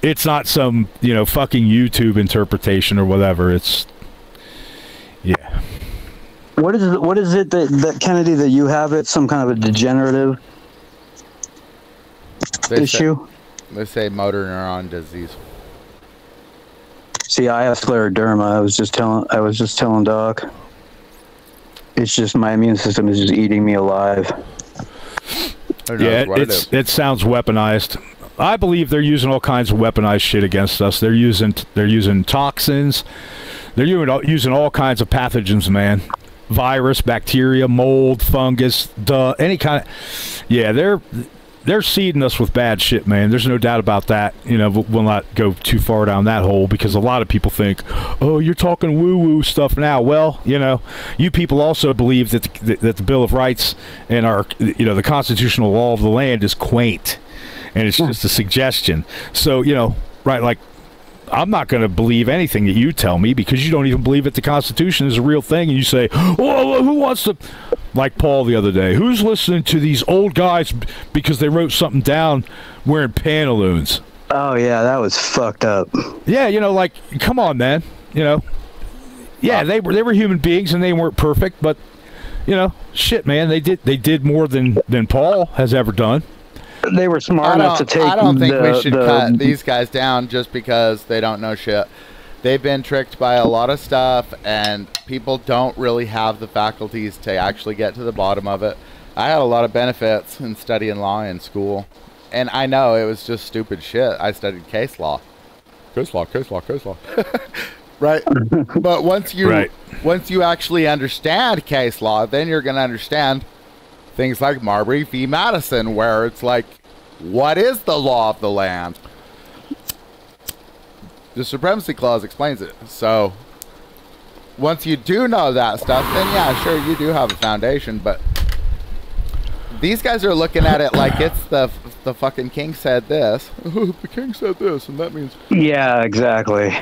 It's not some fucking YouTube interpretation or whatever. It's What is it that Kennedy that you have? It's some kind of a degenerative issue. They say motor neuron disease. See, I have scleroderma. I was just telling Doc. It's just my immune system is just eating me alive. Yeah, it sounds weaponized. I believe they're using all kinds of weaponized shit against us. They're using toxins. They're using all kinds of pathogens, man. Virus, bacteria, mold, fungus, any kind of. Yeah, they're seeding us with bad shit, man. There's no doubt about that. We'll not go too far down that hole because a lot of people think, oh, you're talking woo-woo stuff now. Well, you people also believe that the Bill of Rights and our, the constitutional law of the land is quaint, and it's just a suggestion. So, right, like, I'm not going to believe anything that you tell me because you don't even believe that the Constitution is a real thing, and you say, oh, who wants to... Like Paul the other day, who's listening to these old guys because they wrote something down wearing pantaloons? Oh yeah, that was fucked up. Yeah, like, come on, man. Yeah, they were human beings and they weren't perfect, but shit, man, they did more than Paul has ever done. They were smart enough to take. I don't think we should cut these guys down just because they don't know shit. They've been tricked by a lot of stuff, and people don't really have the faculties to actually get to the bottom of it. I had a lot of benefits in studying law in school, and I know it was just stupid shit. I studied case law. Case law. Right? But once you actually understand case law, then you're going to understand things like Marbury v. Madison, where it's like, what is the law of the land? The Supremacy Clause explains it. So once you do know that stuff, then yeah, sure, you do have a foundation. But these guys are looking at it like it's the fucking king said this. The king said this, and that means... Yeah, exactly.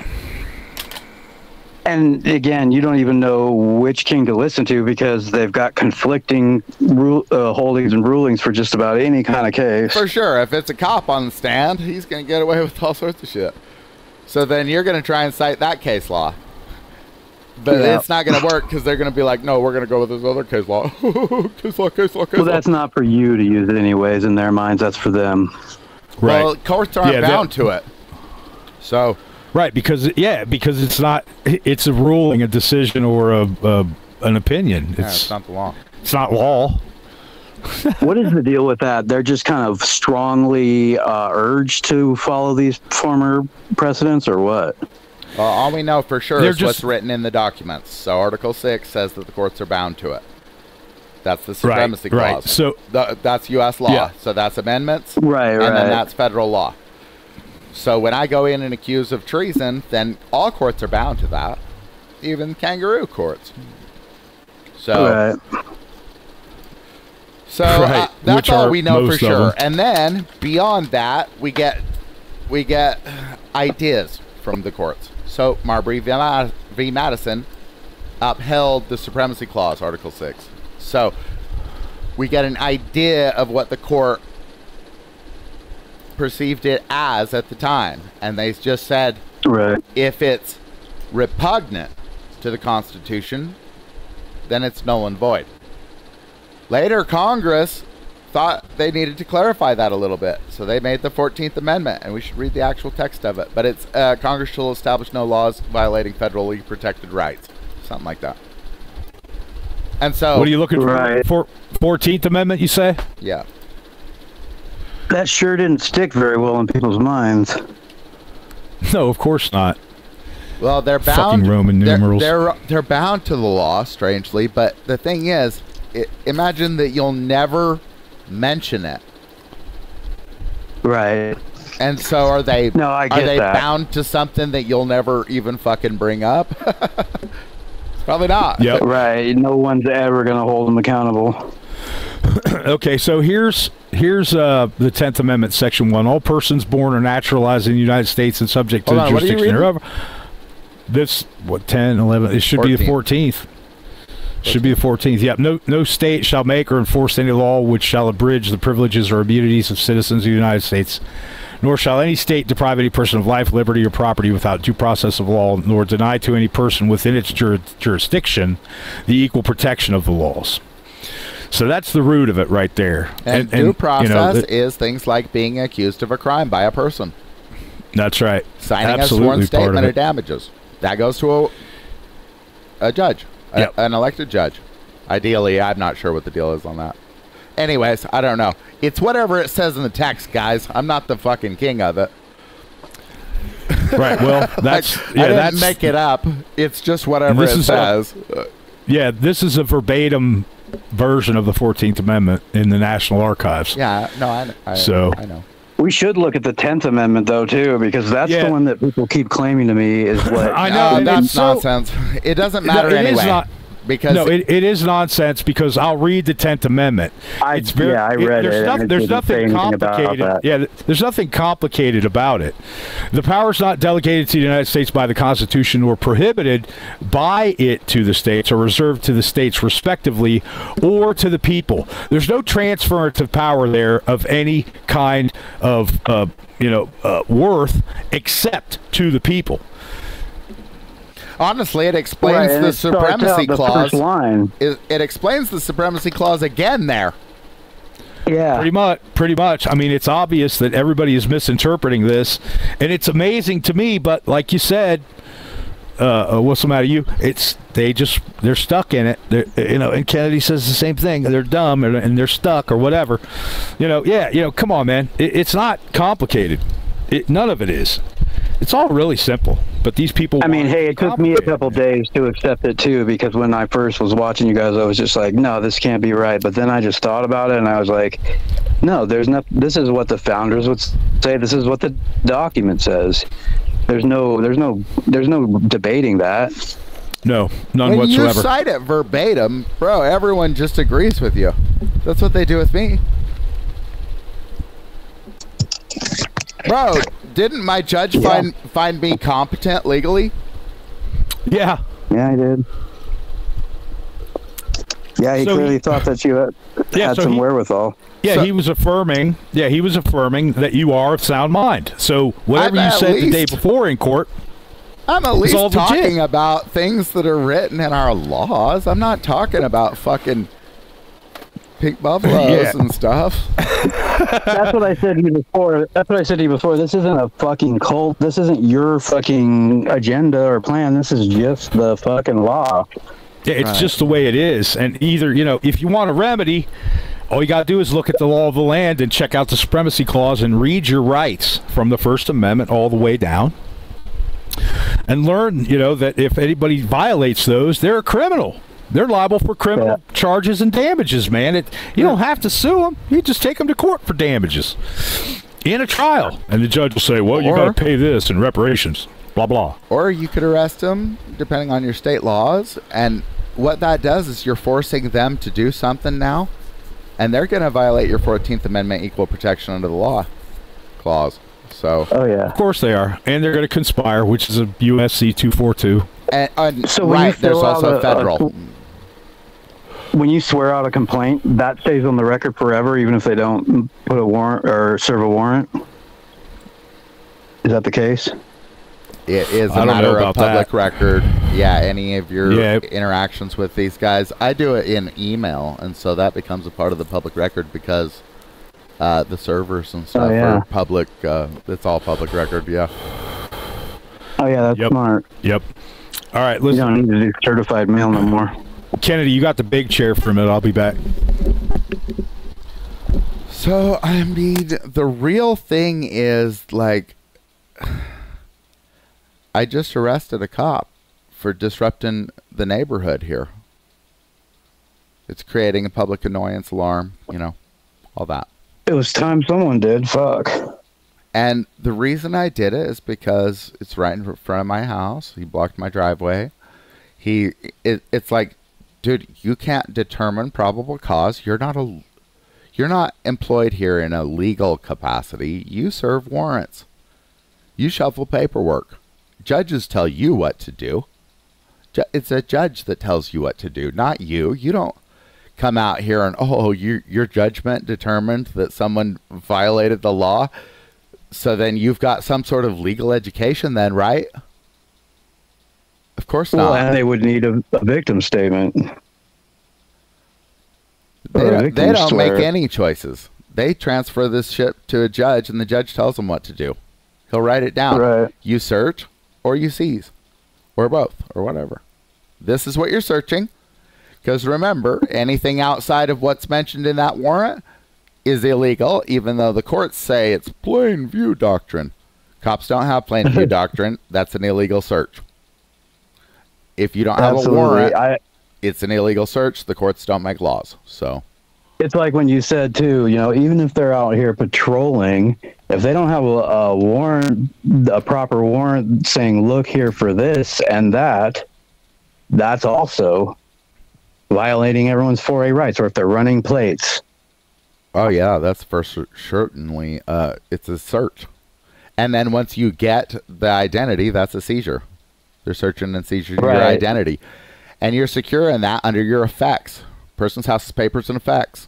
And again, you don't even know which king to listen to because they've got conflicting holdings and rulings for just about any kind of case. For sure. If it's a cop on the stand, he's going to get away with all sorts of shit. So then you're going to try and cite that case law. But it's not going to work because they're going to be like, no, we're going to go with this other case law. Case law. Well, that's not for you to use it anyways. In their minds, that's for them. Right. Well, courts aren't bound to it. So... Right, because it's not, it's a ruling, a decision, or an opinion. It's not the law. It's not law. What is the deal with that? They're just kind of strongly urged to follow these former precedents, or what? Well, all we know for sure is what's written in the documents. So Article 6 says that the courts are bound to it. That's the Supremacy Clause. Right. So that's U.S. law. Yeah. So that's amendments. Right. And then that's federal law. So when I go in and accuse of treason, then all courts are bound to that, even kangaroo courts. So, that's all we know for sure. And then beyond that, we get ideas from the courts. So Marbury v. Madison upheld the Supremacy Clause, Article 6. So we get an idea of what the court perceived it as at the time, and they just said, if it's repugnant to the Constitution, then it's null and void. Later, Congress thought they needed to clarify that a little bit, so they made the 14th Amendment, and we should read the actual text of it. But it's Congress shall establish no laws violating federally protected rights, something like that. And so, what are you looking for? 14th Amendment, you say? Yeah. That sure didn't stick very well in people's minds. No, of course not. Well, they're bound. Fucking Roman numerals. They're bound to the law, strangely. But the thing is, imagine that you'll never mention it. Right. And so are they? No, I get that. Bound to something that you'll never even fucking bring up? Probably not. Yep. Right. No one's ever going to hold them accountable. Okay, so here's the 10th Amendment, Section 1. All persons born or naturalized in the United States and subject to the jurisdiction thereof. This, 10, 11, it should 14. Be the 14th. Should be the 14th. Yep. No state shall make or enforce any law which shall abridge the privileges or immunities of citizens of the United States, nor shall any state deprive any person of life, liberty, or property without due process of law, nor deny to any person within its jurisdiction the equal protection of the laws. So that's the root of it right there. And due process is things like being accused of a crime by a person. That's right. Signing a sworn statement of damages. That goes to a judge, an elected judge. Ideally, I'm not sure what the deal is on that. Anyways, I don't know. It's whatever it says in the text, guys. I'm not the fucking king of it. Right, well, that's... I didn't make it up. It's just whatever it says. This is a verbatim version of the 14th Amendment in the National Archives. Yeah, no, I know. We should look at the 10th Amendment, though, too, because that's the one that people keep claiming to me is what... I know, that's nonsense. It doesn't matter anyway. because no, it is nonsense because I'll read the 10th Amendment. I read it. There's nothing complicated. Yeah, there's nothing complicated about it. The power is not delegated to the United States by the Constitution or prohibited by it to the states or reserved to the states respectively or to the people. There's no transference of power there of any kind of worth except to the people. Honestly, it explains the supremacy clause. It explains the supremacy clause again there. Yeah. Pretty much. I mean, it's obvious that everybody is misinterpreting this, and it's amazing to me, but like you said, what's the matter with you? They're stuck in it. And Kennedy says the same thing. They're dumb and they're stuck or whatever. Come on, man. It's not complicated. None of it is. It's all really simple, but these people... I mean, hey, it took me a couple days to accept it, too, because when I first was watching you guys, I was just like, no, this can't be right. But then I just thought about it, and I was like, no, this is what the founders would say. This is what the document says. There's no debating that. No, none whatsoever. When you cite it verbatim, bro, everyone just agrees with you. That's what they do with me. Bro, didn't my judge find me competent legally? Yeah. Yeah, he did. Yeah, he clearly thought that you had some wherewithal. Yeah, he was affirming. Yeah, he was affirming that you are of sound mind. So whatever you said the day before in court, I'm at least talking about things that are written in our laws. I'm not talking about fucking pink buffaloes and stuff. That's what I said to you before. This isn't a fucking cult. This isn't your fucking agenda or plan. This is just the fucking law. Yeah, it's just the way it is. And either, if you want a remedy, all you got to do is look at the law of the land and check out the supremacy clause and read your rights from the First Amendment all the way down. And learn, that if anybody violates those, they're a criminal. They're liable for criminal charges and damages, man. You don't have to sue them. You just take them to court for damages in a trial. And the judge will say, well, you got to pay this in reparations, blah, blah. Or you could arrest them, depending on your state laws. And what that does is you're forcing them to do something now. And they're going to violate your 14th Amendment equal protection under the law clause. So, of course they are. And they're going to conspire, which is a USC 242. And so there's also federal. When you swear out a complaint, that stays on the record forever, even if they don't put a warrant or serve a warrant? Is that the case? It is a matter of public record. Yeah, any of your interactions with these guys. I do it in email, and so that becomes a part of the public record because the servers and stuff are public. It's all public record, Oh, yeah, that's smart. Yep. All right, listen. You don't need to do certified mail no more. Kennedy, you got the big chair for a minute. I'll be back. So, I mean, the real thing is, like, I just arrested a cop for disrupting the neighborhood here. It's creating a public annoyance alarm, all that. It was time someone did. Fuck. And the reason I did it is because it's right in front of my house. He blocked my driveway. It's like, dude, you can't determine probable cause. You're not employed here in a legal capacity. You serve warrants. You shuffle paperwork. Judges tell you what to do. It's a judge that tells you what to do, not you. You don't come out here and, your judgment determined that someone violated the law. So then you've got some sort of legal education then, right? Of course not. Well, and they would need a victim statement. They don't make any choices. They transfer this shit to a judge, and the judge tells them what to do. He'll write it down. Right. You search, or you seize, or both, or whatever. This is what you're searching. Because remember, anything outside of what's mentioned in that warrant is illegal, even though the courts say it's plain view doctrine. Cops don't have plain view doctrine. That's an illegal search. If you don't have a warrant, it's an illegal search. The courts don't make laws. So it's like when you said too, even if they're out here patrolling, if they don't have a warrant, a proper warrant saying, look here for this and that, that's also violating everyone's 4A rights, or if they're running plates. Oh yeah, that's for certainly. It's a search, and then once you get the identity, that's a seizure. They're searching and seizing your identity, and you're secure in that under your effects. Person's house, papers, and effects.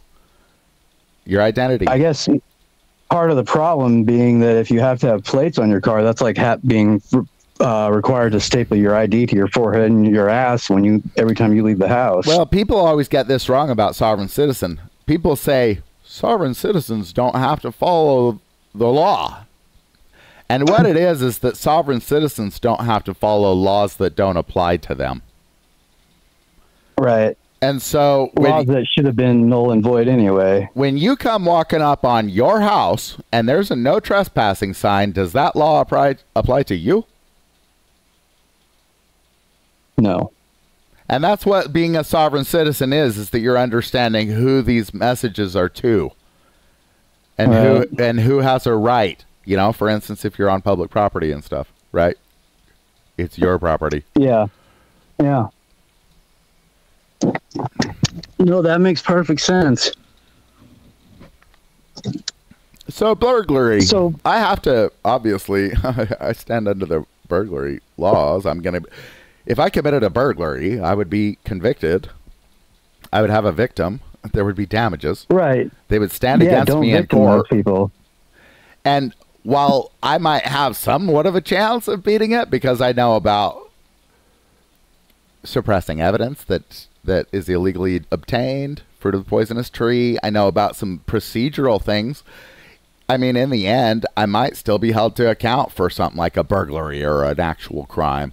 Your identity. I guess part of the problem being that if you have to have plates on your car, that's like being required to staple your ID to your forehead and your ass every time you leave the house. Well, people always get this wrong about sovereign citizen. People say sovereign citizens don't have to follow the law. And what it is that sovereign citizens don't have to follow laws that don't apply to them. Right. And so laws that should have been null and void anyway. When you come walking up on your house and there's a no trespassing sign, does that law apply to you? No. And that's what being a sovereign citizen is that you're understanding who these messages are to. And who has a right. You know, for instance, if you're on public property and stuff, right? It's your property. Yeah. Yeah. No, that makes perfect sense. So burglary. So I have to, obviously, I stand under the burglary laws. If I committed a burglary, I would be convicted. I would have a victim. There would be damages. Right. They would stand against me in court. People. And while I might have somewhat of a chance of beating it because I know about suppressing evidence that is illegally obtained, fruit of the poisonous tree, I know about some procedural things. I mean, in the end, I might still be held to account for something like a burglary or an actual crime,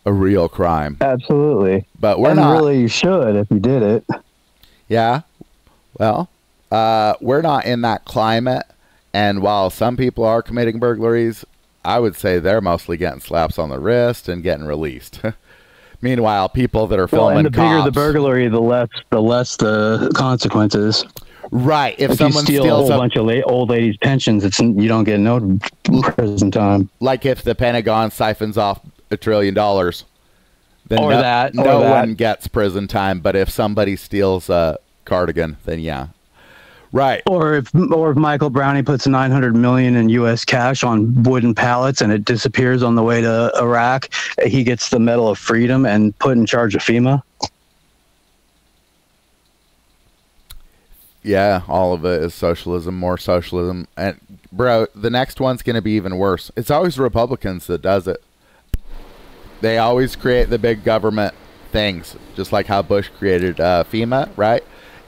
a real crime. Absolutely. But we're not. Really, you should if you did it. Yeah. Well, we're not in that climate. And while some people are committing burglaries, I would say they're mostly getting slaps on the wrist and getting released. Meanwhile, people that are filming and the cops, bigger the burglary, the less the consequences. Right. If someone steals a whole bunch of old ladies' pensions, you don't get no prison time. Like if the Pentagon siphons off $1 trillion, then no one gets prison time. But if somebody steals a cardigan, then yeah. Right. Or if Michael Browning puts $900 million in U.S. cash on wooden pallets and it disappears on the way to Iraq, he gets the Medal of Freedom and put in charge of FEMA. Yeah, all of it is socialism, more socialism. And bro, the next one's going to be even worse. It's always Republicans that does it. They always create the big government things, just like how Bush created FEMA, right?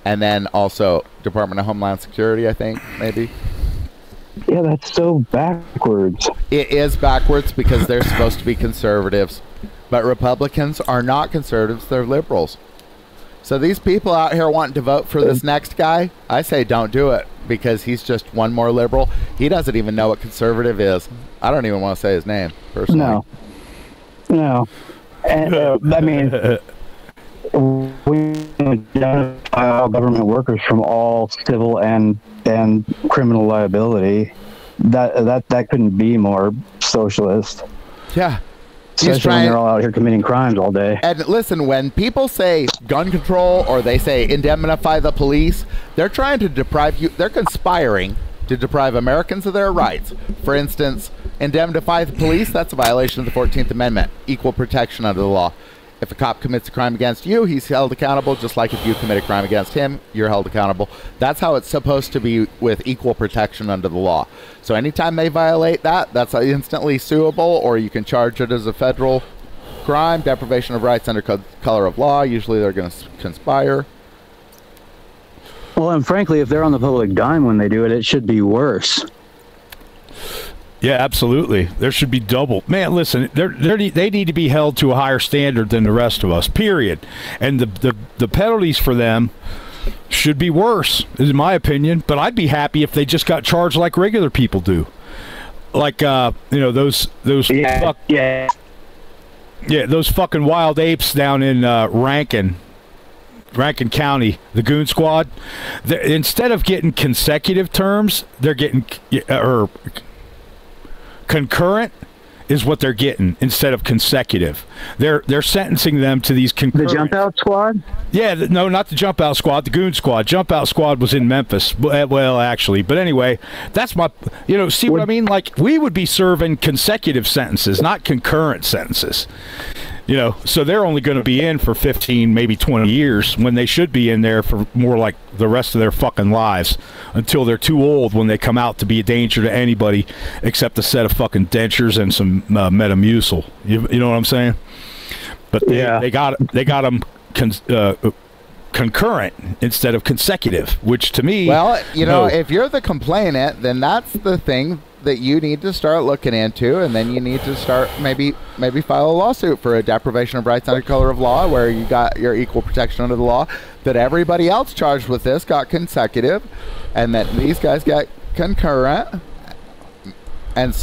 And then also Department of Homeland Security, I think, maybe. Yeah, that's so backwards. It is backwards because they're supposed to be conservatives. But Republicans are not conservatives, they're liberals. So these people out here wanting to vote for this next guy, I say don't do it because he's just one more liberal. He doesn't even know what conservative is. I don't even want to say his name, personally. No. And, I mean... we identify all government workers from all civil and criminal liability. That couldn't be more socialist. Yeah. Especially when they're all out here committing crimes all day. And listen, when people say gun control or they say indemnify the police, they're trying to deprive you, they're conspiring to deprive Americans of their rights. For instance, indemnify the police, that's a violation of the 14th Amendment, equal protection under the law. If a cop commits a crime against you, he's held accountable, just like if you commit a crime against him, you're held accountable. That's how it's supposed to be with equal protection under the law. So anytime they violate that, that's instantly suable, or you can charge it as a federal crime, deprivation of rights under color of law. Usually they're going to conspire. Well, and frankly, if they're on the public dime when they do it, it should be worse. Yeah, absolutely. There should be double. Man, listen, they need to be held to a higher standard than the rest of us, period. And the penalties for them should be worse, in my opinion. But I'd be happy if they just got charged like regular people do. Like, those those fucking wild apes down in Rankin County, the Goon Squad. Instead of getting consecutive terms, they're getting... concurrent, is what they're getting instead of consecutive. They're sentencing them to these concurrent. The jump out squad? Yeah, no, not the jump out squad, the goon squad. Jump out squad was in Memphis. Well, actually, but anyway, that's my, see what I mean? Like, we would be serving consecutive sentences, not concurrent sentences. So they're only going to be in for 15, maybe 20 years when they should be in there for more like the rest of their fucking lives until they're too old when they come out to be a danger to anybody except a set of fucking dentures and some Metamucil. You know what I'm saying? But they got them concurrent instead of consecutive, which to me... Well, if you're the complainant, then that's the thing that you need to start looking into, and then you need to start maybe file a lawsuit for a deprivation of rights under color of law, where you got your equal protection under the law, that everybody else charged with this got consecutive, and that these guys got concurrent. And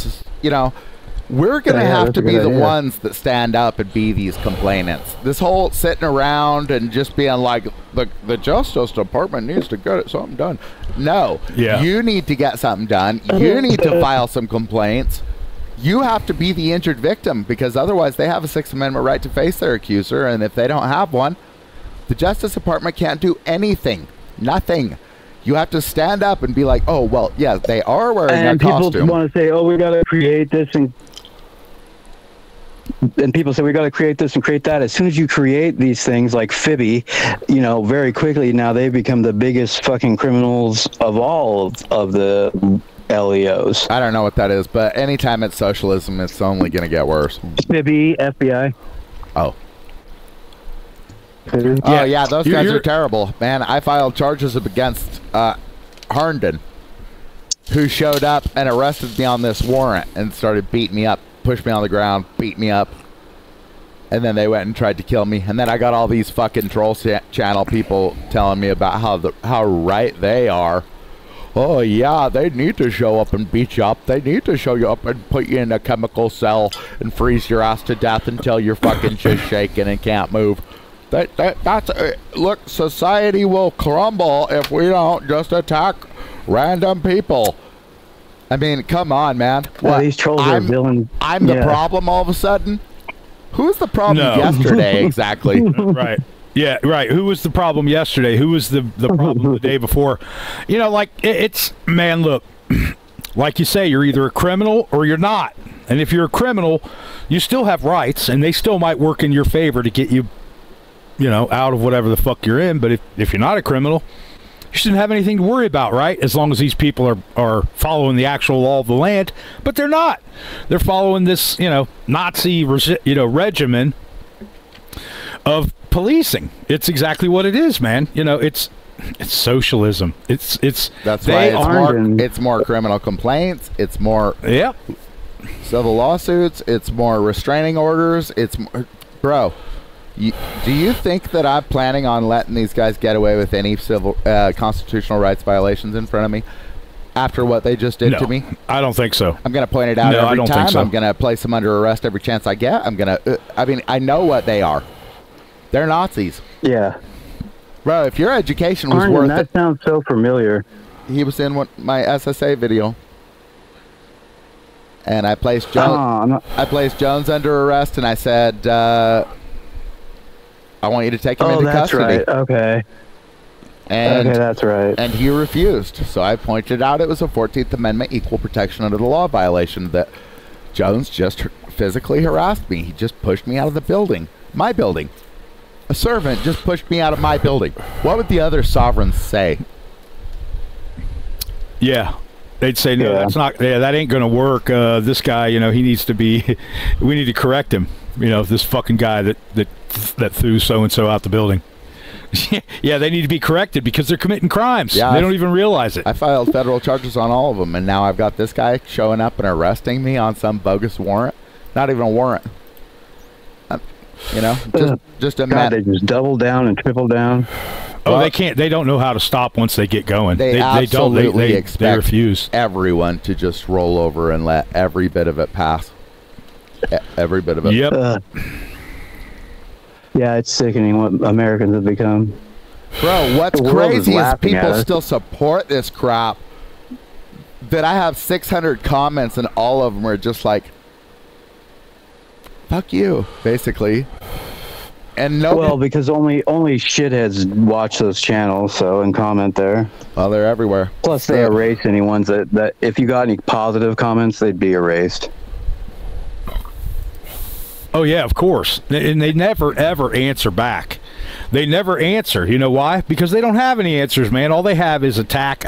we're going to have to be the ones that stand up and be these complainants. This whole sitting around and just being like, the Justice Department needs to get something done. No. Yeah. You need to get something done. You need to file some complaints. You have to be the injured victim, because otherwise they have a Sixth Amendment right to face their accuser, and if they don't have one, the Justice Department can't do anything. Nothing. You have to stand up and be like, oh, well, yeah, they are wearing a costume. And people want to say, oh, we got to create this and people say we got to create this and create that. As soon as you create these things like Fibby, very quickly now they become the biggest fucking criminals of all of the LEOs. I don't know what that is, but anytime it's socialism, it's only going to get worse. Fibby, FBI. Oh. Oh, yeah, those guys are terrible. Man, I filed charges against Herndon, who showed up and arrested me on this warrant and started beating me up. Pushed me on the ground, beat me up, and then they went and tried to kill me. And then I got all these fucking troll channel people telling me about how right they are. Oh yeah, they need to show up and beat you up. They need to show you up and put you in a chemical cell and freeze your ass to death until you're fucking just shaking and can't move. That's look, society will crumble if we don't just attack random people. I mean, come on, man. These trolls are villains. I'm the problem all of a sudden? Who was the problem yesterday, exactly? Right. Yeah, right. Who was the problem yesterday? Who was the problem the day before? Man, look, like you say, you're either a criminal or you're not. And if you're a criminal, you still have rights, and they still might work in your favor to get you, out of whatever the fuck you're in. But if you're not a criminal, you shouldn't have anything to worry about, right? As long as these people are following the actual law of the land. But they're not. They're following this, Nazi, regimen of policing. It's exactly what it is, man. It's socialism. That's why it's more criminal complaints. It's more civil lawsuits. It's more restraining orders. It's bro. Do you think that I'm planning on letting these guys get away with any civil constitutional rights violations in front of me after what they just did to me? I don't think so. I'm going to point it out every time. I'm going to place them under arrest every chance I get. I'm going to, I know what they are. They're Nazis. Yeah. Bro, if your education was worth it. That sounds so familiar. He was in my SSA video. And I placed Jones under arrest, and I said, I want you to take him into custody. Right. Okay. And, okay, that's right. And he refused. So I pointed out it was a 14th Amendment equal protection under the law violation that Jones just physically harassed me. He just pushed me out of the building. My building. A servant just pushed me out of my building. What would the other sovereigns say? Yeah. They'd say, no, that's not, that ain't going to work. This guy, he needs to be, we need to correct him. This fucking guy that threw so-and-so out the building. Yeah, they need to be corrected because they're committing crimes. Yeah, they don't even realize it. I filed federal charges on all of them, and now I've got this guy showing up and arresting me on some bogus warrant. Not even a warrant. Just a God, they just double down and triple down. Oh, they can't. They don't know how to stop once they get going. They absolutely expect they refuse everyone to just roll over and let every bit of it pass. Every bit of it. Yep. Yeah, it's sickening what Americans have become. Bro, what's crazy is people still support this crap. That I have 600 comments and all of them are just like, fuck you, basically. And no, Well, because only shitheads watch those channels, so and comment there. well, they're everywhere. Plus, they erase any ones that if you got any positive comments, they'd be erased. Oh yeah, of course. And they never ever answer back. They never answer. You know why? Because they don't have any answers, man. All they have is attack.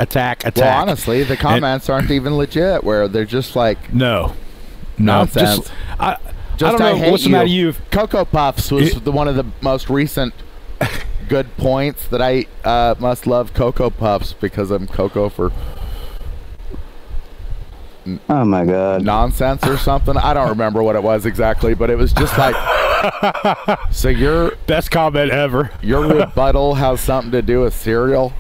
Well, honestly, the comments aren't even legit. Where they're just like nonsense. I don't know what's the matter with you. Cocoa Puffs was one of the most recent good points that I must love Cocoa Puffs because I'm Cocoa for Oh my god. nonsense or something. I don't remember what it was exactly, but it was just like, so your Best comment ever. your rebuttal has something to do with cereal.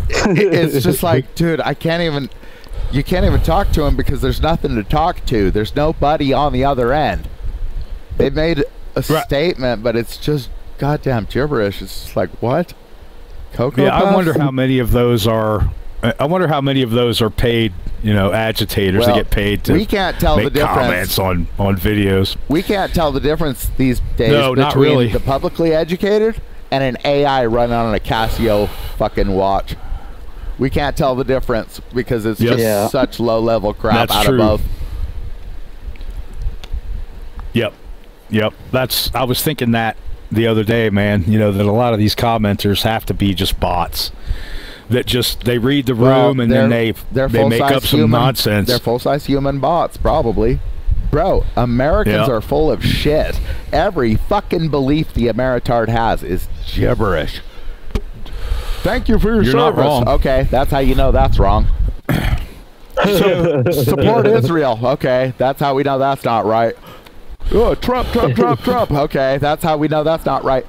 It's just like, dude, you can't even talk to him because there's nothing to talk to. There's nobody on the other end. They made a statement, but it's just goddamn gibberish. It's just like, what? Cocoa Puffs? I wonder how many of those are. I wonder how many of those are paid, agitators that get paid to we can't tell make the difference. comments on videos. We can't tell the difference these days No, not between really. the publicly educated and an AI running on a Casio fucking watch. We can't tell the difference because it's just such low-level crap That's out true. of both. Yep. I was thinking that the other day, man. That a lot of these commenters have to be just bots. That they read the room and then they make up some nonsense. They're full-size human bots, probably. Bro, Americans are full of shit. Every fucking belief the Ameritard has is gibberish. Thank you for your You're service. not wrong. Okay, that's how you know that's wrong. Support Israel. Okay, that's how we know that's not right. Oh, Trump. Okay, that's how we know that's not right.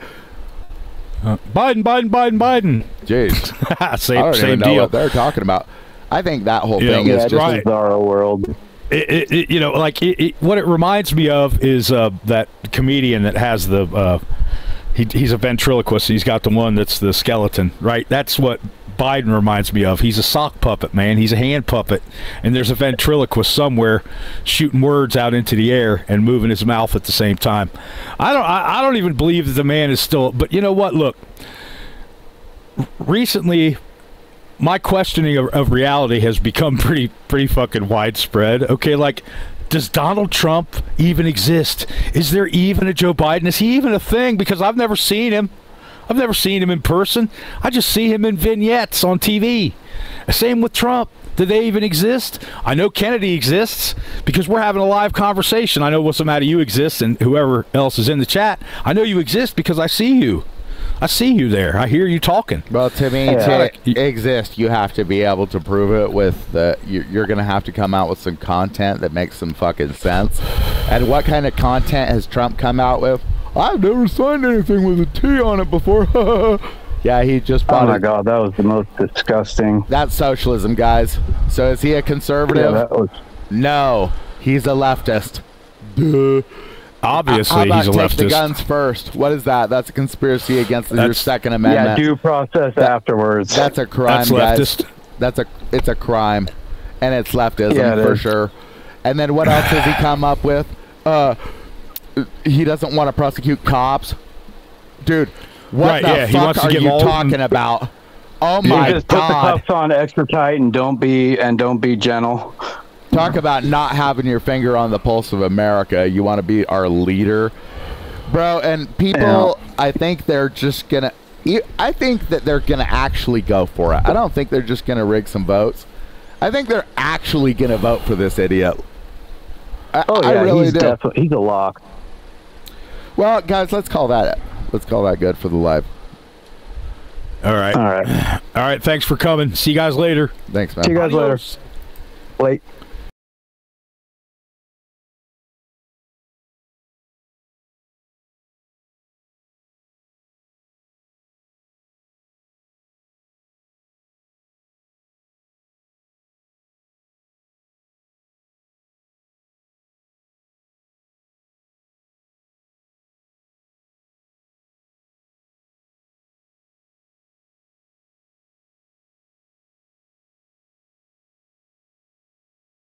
Biden. Jeez. same I don't even know deal. what they're talking about. I think that whole thing is just a bizarro world. What it reminds me of is that comedian that has the he's a ventriloquist. He's got the one that's the skeleton, right? That's what Biden reminds me of. He's a sock puppet, man. He's a hand puppet, and there's a ventriloquist somewhere shooting words out into the air and moving his mouth at the same time. I don't even believe that the man is still. But you know what? Look, recently, my questioning of reality has become pretty fucking widespread. Okay, like, does Donald Trump even exist? Is there even a Joe Biden? Is he even a thing? Because I've never seen him. I've never seen him in person. I just see him in vignettes on TV. Same with Trump. Do they even exist? I know Kennedy exists because we're having a live conversation. I know what's the matter, you exist, and whoever else is in the chat. I know you exist because I see you. I see you there. I hear you talking. Well, to me, to exist, you have to be able to prove it with you're going to have to come out with some content that makes some fucking sense. And what kind of content has Trump come out with? I've never signed anything with a T on it before. Yeah, he just bought Oh my god, that was the most disgusting. That's socialism, guys. So is he a conservative? Yeah, that was. No, he's a leftist. Duh. Obviously, How about he's a take the leftist. guns first? What is that? That's a conspiracy against your Second Amendment. Yeah, due process afterwards. That's a crime, That's guys. leftist. It's a crime, and it's leftism Yeah, it for is. sure. And then what else has he come up with? He doesn't want to prosecute cops. Dude, what the he wants fuck to are give you all talking about? Oh my just put the god! cuffs on extra tight and don't be gentle. Talk about not having your finger on the pulse of America. You want to be our leader, bro. And people, I think they're just gonna. I think that they're gonna actually go for it. I don't think they're just gonna rig some votes. I think they're actually gonna vote for this idiot. I really he's do. he's a lock. Well, guys, let's call that good for the live. All right. All right. All right. Thanks for coming. See you guys later. Thanks, man. See you guys later. Late.